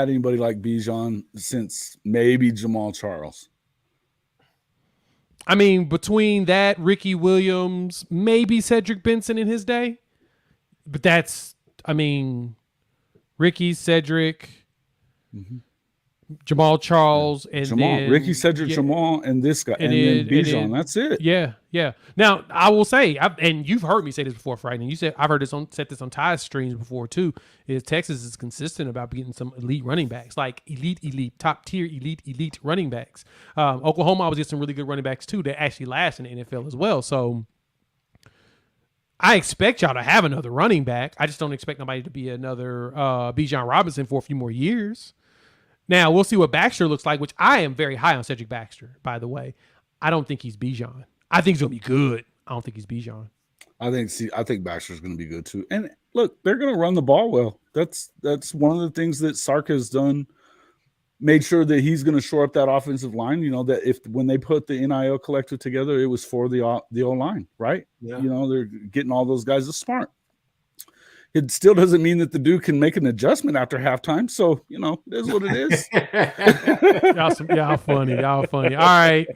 anybody like Bijan since maybe Jamal Charles.
I mean, between that, Ricky Williams, maybe Cedric Benson in his day, but that's. I mean, Ricky, Cedric. Mm-hmm. Jamal Charles and then
Ricky, Cedric, Jamal, and this guy, and then Bijan. That's it.
Yeah. Now I will say, and you've heard me say this before, Friday. You said I've heard this said this on Ty's streams before too. Is Texas is consistent about getting some elite running backs, like elite, top tier, elite running backs. Oklahoma was getting some really good running backs too that actually last in the NFL as well. So I expect y'all to have another running back. I just don't expect nobody to be another Bijan Robinson for a few more years. Now, we'll see what Baxter looks like, which I am very high on Cedric Baxter, by the way. I don't think he's Bijan. I think he's going to be good. I don't think he's Bijan.
I think Baxter's going to be good too. And look, they're going to run the ball well. That's one of the things that Sark has done, made sure that he's going to shore up that offensive line. You know, that when they put the NIL collective together, it was for the O-line, right? Yeah. You know, they're getting all those guys are smart. It still doesn't mean that the dude can make an adjustment after halftime. So, you know, it is what it is.
Y'all funny. All right.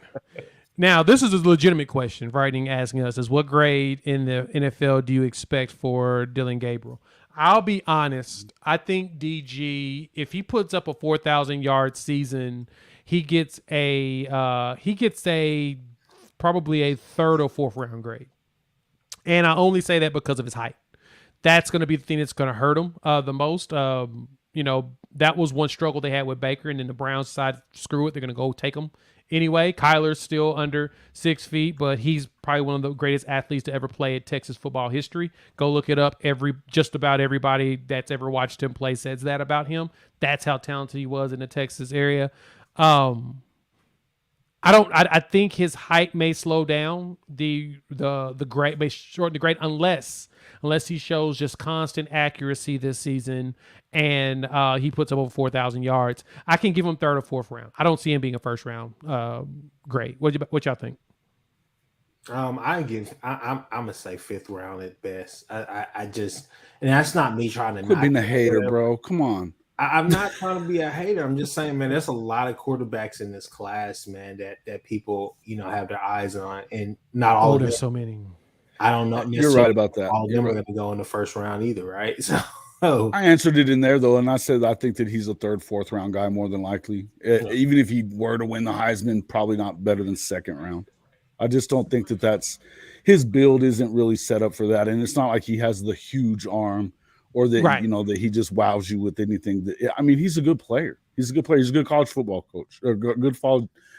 Now, this is a legitimate question. Writing asking us is, what grade in the NFL do you expect for Dylan Gabriel? I'll be honest. I think DG, if he puts up a 4,000-yard season, he gets probably a third or fourth round grade. And I only say that because of his height. That's going to be the thing that's going to hurt him the most. You know, that was one struggle they had with Baker, and then the Browns decided, screw it, they're going to go take him anyway. Kyler's still under 6 feet, but he's probably one of the greatest athletes to ever play at Texas football history. Go look it up. Just about everybody that's ever watched him play says that about him. That's how talented he was in the Texas area. I think his height may slow down. The grade may shorten the grade unless he shows just constant accuracy this season and he puts up over 4,000 yards. I can give him third or fourth round. I don't see him being a first round grade. What y'all think?
I'm gonna say fifth round at best. I just, and that's not me trying to
quit being a hater, bro. Come on.
I'm not trying to be a hater. I'm just saying, man, there's a lot of quarterbacks in this class, man, that people, you know, have their eyes on, and not all of them.
There's so many.
I don't know.
You're right about that.
All of them are going to go in the first round either, right? So
I answered it in there though, and I said I think that he's a third, fourth round guy more than likely. Even if he were to win the Heisman, probably not better than second round. I just don't think that his build isn't really set up for that, and it's not like he has the huge arm. Or that you know that he just wows you with anything. I mean, he's a good player. He's a good player. He's a good college football coach or good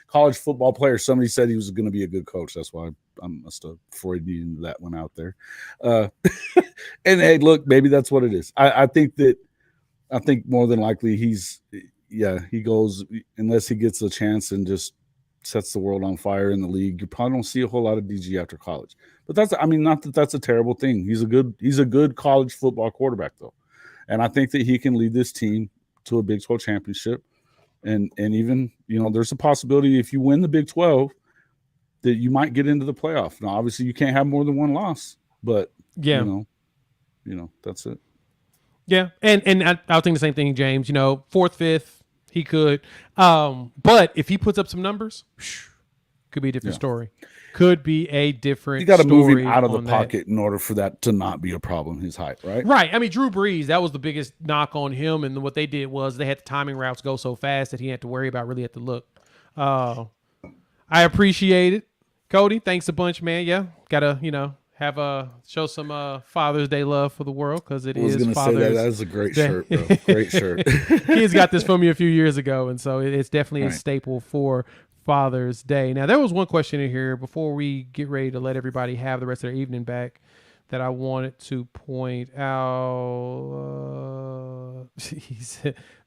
college football player. Somebody said he was going to be a good coach. That's why I must have Freudian that one out there. And hey, look, maybe that's what it is. I think more than likely he goes unless he gets a chance and just sets the world on fire in the league. You probably don't see a whole lot of DG after college. But not that that's a terrible thing. He's a good college football quarterback though. And I think that he can lead this team to a Big 12 championship. And even, you know, there's a possibility if you win the Big 12 that you might get into the playoff. Now, obviously you can't have more than one loss, but you know, that's it. Yeah.
And I'll think the same thing, James, you know, fourth, fifth, he could. But if he puts up some numbers, could be a different story. Could be a different.
You got to move him out of the pocket in order for that to not be a problem. His height, right?
Right. I mean, Drew Brees, that was the biggest knock on him, and what they did was they had the timing routes go so fast that he had to worry about really had to look. I appreciate it, Cody. Thanks a bunch, man. Yeah, gotta show some Father's Day love for the world because it is Father's Day.
That is a great shirt, bro. Great shirt.
Kids got this from me a few years ago, and so it's definitely a staple for Father's Day. Now, there was one question in here before we get ready to let everybody have the rest of their evening back that I wanted to point out.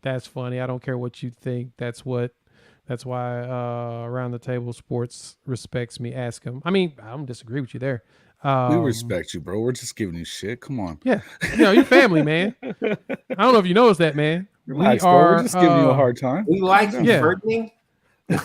That's funny. I don't care what you think. That's why Around the Table Sports respects me. Ask him. I mean, I don't disagree with you there.
We respect you, bro. We're just giving you shit. Come on.
Yeah. You know, you're family, man. I don't know if you noticed that, man.
Relax, bro. We're just giving you a hard time.
We like you,
Yeah.
Fergie.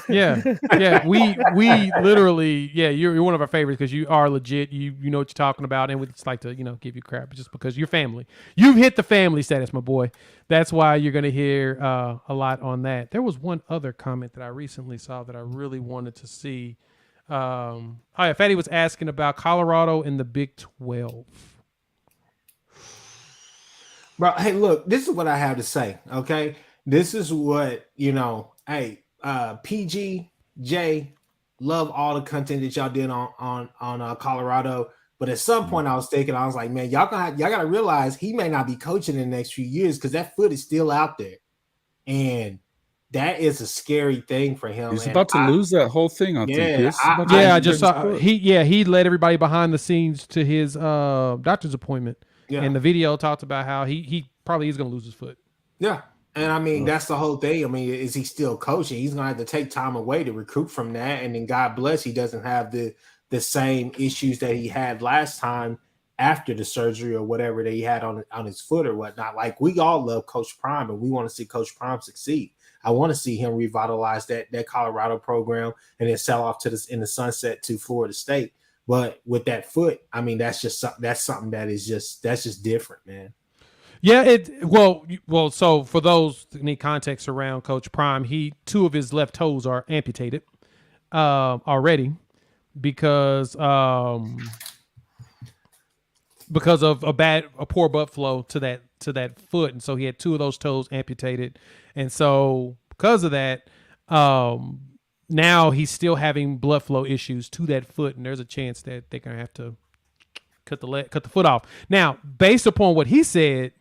Yeah. We literally, you're one of our favorites because you are legit. You know what you're talking about, and we just like to give you crap just because you're family. You've hit the family status, my boy. That's why you're gonna hear a lot on that. There was one other comment that I recently saw that I really wanted to see. Fatty was asking about Colorado in the Big 12.
Bro, hey, look, this is what I have to say. Okay, this is what Hey, PG, Jay, love all the content that y'all did on Colorado. But at some point, I was thinking, I was like, man, y'all gotta realize he may not be coaching in the next few years because that foot is still out there, and that is a scary thing for him.
He's about to lose that whole thing. I think.
I just saw he led everybody behind the scenes to his doctor's appointment, and the video talked about how he probably is going to lose his foot.
Yeah. And I mean, that's the whole thing. I mean, is he still coaching? He's going to have to take time away to recruit from that. And then God bless, he doesn't have the same issues that he had last time after the surgery or whatever that he had on his foot or whatnot. Like, we all love Coach Prime and we want to see Coach Prime succeed. I want to see him revitalize that Colorado program and then sell off in the sunset to Florida State. But with that foot, I mean, that's something that's just different, man.
Yeah, well. So for those that need context around Coach Prime, two of his left toes are amputated already because of a poor blood flow to that foot, and so he had two of those toes amputated, and so because of that, now he's still having blood flow issues to that foot, and there's a chance that they're gonna have to cut the foot off. Now, based upon what he said.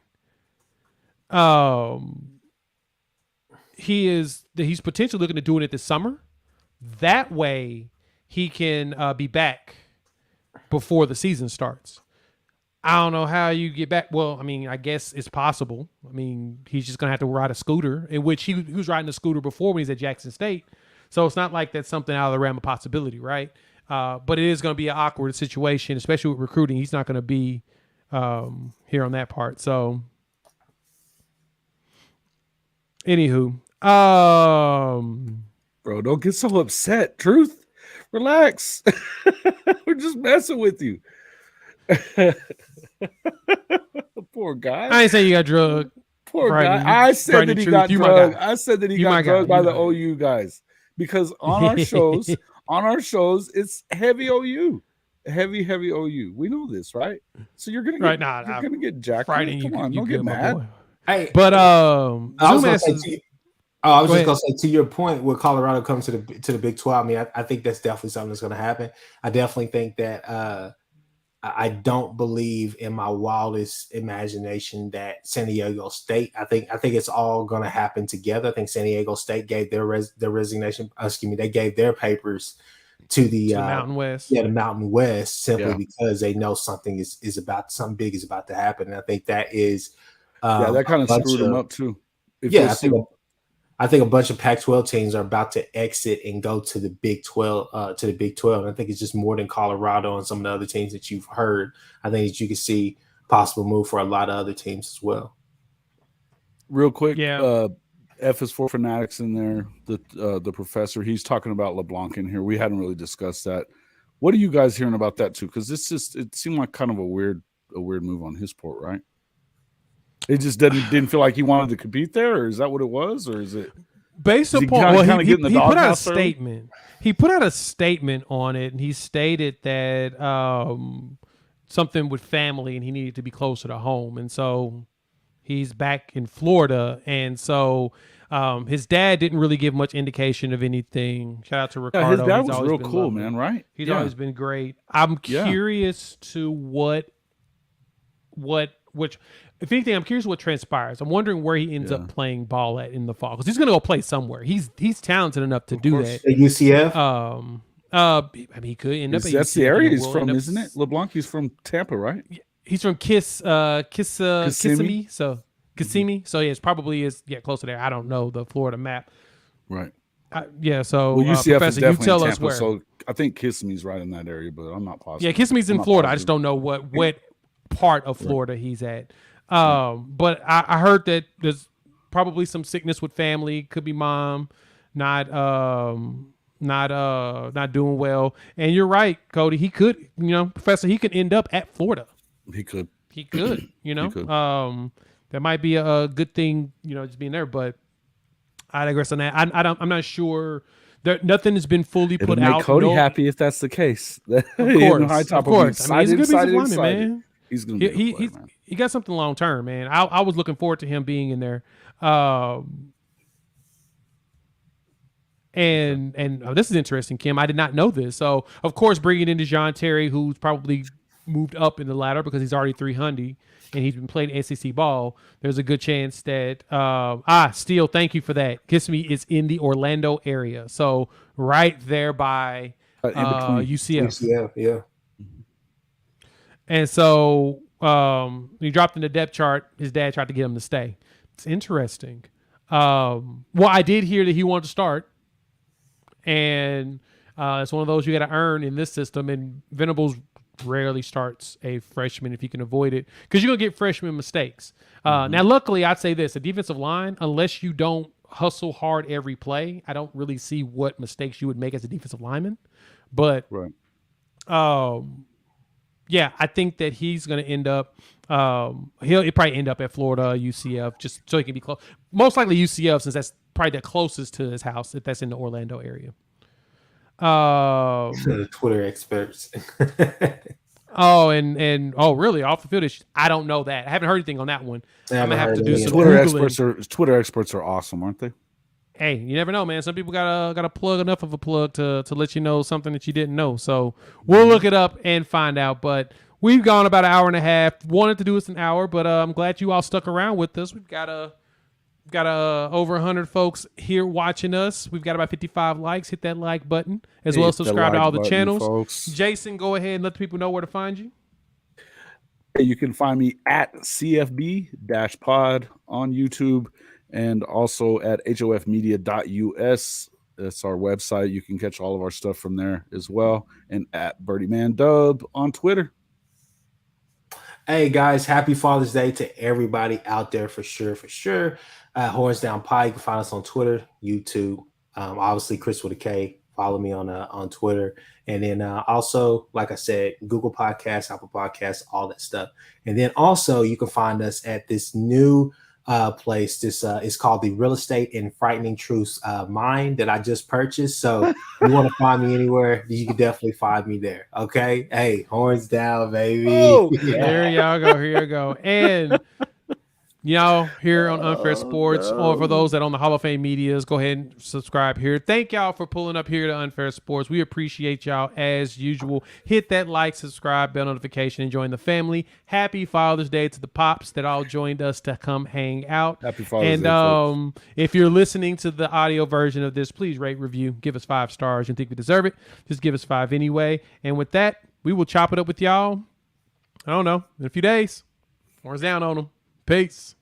He's potentially looking to doing it this summer. That way he can be back before the season starts. I don't know how you get back. Well, I mean, I guess it's possible. I mean, he's just going to have to ride a scooter, in which he was riding a scooter before when he's at Jackson State. So it's not like that's something out of the realm of possibility, right? But it is going to be an awkward situation, especially with recruiting. He's not going to be here on that part. So anywho,
bro, don't get so upset. Truth, relax. We're just messing with you. Poor guy.
I ain't saying you got drugged.
Poor guy. I said that he got drugged. I said that he got drugged by the OU guys because on our shows, it's heavy OU. Heavy OU. We know this, right? So you're gonna get jacked.
Friday,
Come on, don't get mad.
Boy.
Hey,
but
I was just gonna say to your point, where Colorado comes to the Big 12. I mean, I think that's definitely something that's going to happen. I definitely think that I don't believe in my wildest imagination that San Diego State. I think it's all going to happen together. I think San Diego State gave their resignation. They gave their papers to the
Mountain West.
Yeah, the Mountain West, simply because they know something big is about to happen. And I think that is.
That kind of screwed them up too.
I think a bunch of Pac-12 teams are about to exit and go to the Big 12. And I think it's just more than Colorado and some of the other teams that you've heard. I think that you can see possible move for a lot of other teams as well.
Real quick, F is for Fanatics in there. The professor, he's talking about LeBlanc in here. We hadn't really discussed that. What are you guys hearing about that too? Because it seemed like kind of a weird move on his part, right? It just didn't feel like he wanted to compete there, or is that what it was, or is it
based upon? He put out a statement. He put out a statement on it, and he stated that something with family, and he needed to be closer to home, and so he's back in Florida, and so his dad didn't really give much indication of anything. Shout out to Ricardo.
His dad was real cool, man. Right?
He's always been great. I'm curious to which. If anything, I'm curious what transpires. I'm wondering where he ends up playing ball at in the fall, because he's going to go play somewhere. He's talented enough to do that.
At UCF.
I mean, he could end up.
That's the area he's from, isn't it? LeBlanc. He's from Tampa, right?
He's from Kissimmee. So Kissimmee. So yeah, it's probably close to there. I don't know the Florida map.
Right.
So
UCF
Professor,
is definitely
you tell
in
us
Tampa,
where.
So I think Kissimmee's right in that area, but I'm not positive.
Yeah, Kissimmee's in Florida. I just don't know what part of Florida he's at. But I heard that there's probably some sickness with family. Could be mom not not doing well. And you're right, Cody. He could, Professor, he could end up at Florida.
He could.
He could,
He could.
that might be a good thing, just being there. But I digress on that. I'm not sure. Nothing has been fully
It'll
put
make
out.
Cody happy if that's the case.
Of course. I mean, he's a good defensive lineman, man.
He's going to be a player, man.
He got something long term, man. I was looking forward to him being in there. And this is interesting, Kim. I did not know this. So, of course, bringing in DeJoun Terry, who's probably moved up in the ladder because he's already 300 and he's been playing SEC ball. There's a good chance that Steele, thank you for that. Kissimmee is in the Orlando area, so right there by UCF.
UCF, yeah.
And so he dropped in the depth chart. His dad tried to get him to stay. It's interesting. Well, I did hear that he wanted to start. And it's one of those you got to earn in this system. And Venables rarely starts a freshman if you can avoid it, because you're going to get freshman mistakes. Now, luckily, I'd say this. The defensive line, unless you don't hustle hard every play, I don't really see what mistakes you would make as a defensive lineman. But, yeah, I think that he's going to end up he'll probably end up at Florida, UCF, just so he can be close. Most likely UCF, since that's probably the closest to his house, if that's in the Orlando area.
The Twitter experts.
Really? Off the field issues? I don't know that. I haven't heard anything on that one. I'm gonna have to do some Googling.
Twitter experts are awesome, aren't they?
Hey, you never know, man. Some people got a plug, enough of a plug to let you know something that you didn't know. So we'll look it up and find out. But we've gone about an hour and a half. Wanted to do this an hour, but I'm glad you all stuck around with us. We've got over 100 folks here watching us. We've got about 55 likes. Hit that like button, as well as subscribe to all the channels. Folks. Jason, go ahead and let the people know where to find you.
You can find me at CFB-pod on YouTube and also at hofmedia.us. That's our website. You can catch all of our stuff from there as well. And at BirdieManDub on Twitter.
Hey, guys, happy Father's Day to everybody out there for sure. Horns Down Pie. You can find us on Twitter, YouTube. Obviously, Chris with a K. Follow me on Twitter. And then also, like I said, Google Podcasts, Apple Podcasts, all that stuff. And then also, you can find us at this new place. This is called the Real Estate and Frightening Truths Mine that I just purchased. So if you want to find me anywhere, you can definitely find me there. Okay. Hey, horns down, baby.
Oh, Here you go. And y'all here on Unfair Sports, or for those that on the Hall of Fame medias, go ahead and subscribe here. Thank y'all for pulling up here to Unfair Sports. We appreciate y'all as usual. Hit that like, subscribe, bell notification, and join the family. Happy Father's Day to the pops that all joined us to come hang out.
Happy Father's Day,
folks. If you're listening to the audio version of this, please rate, review, give us 5 stars. You think we deserve it? Just give us 5 anyway. And with that, we will chop it up with y'all, I don't know, in a few days. Horns down on them. Peace.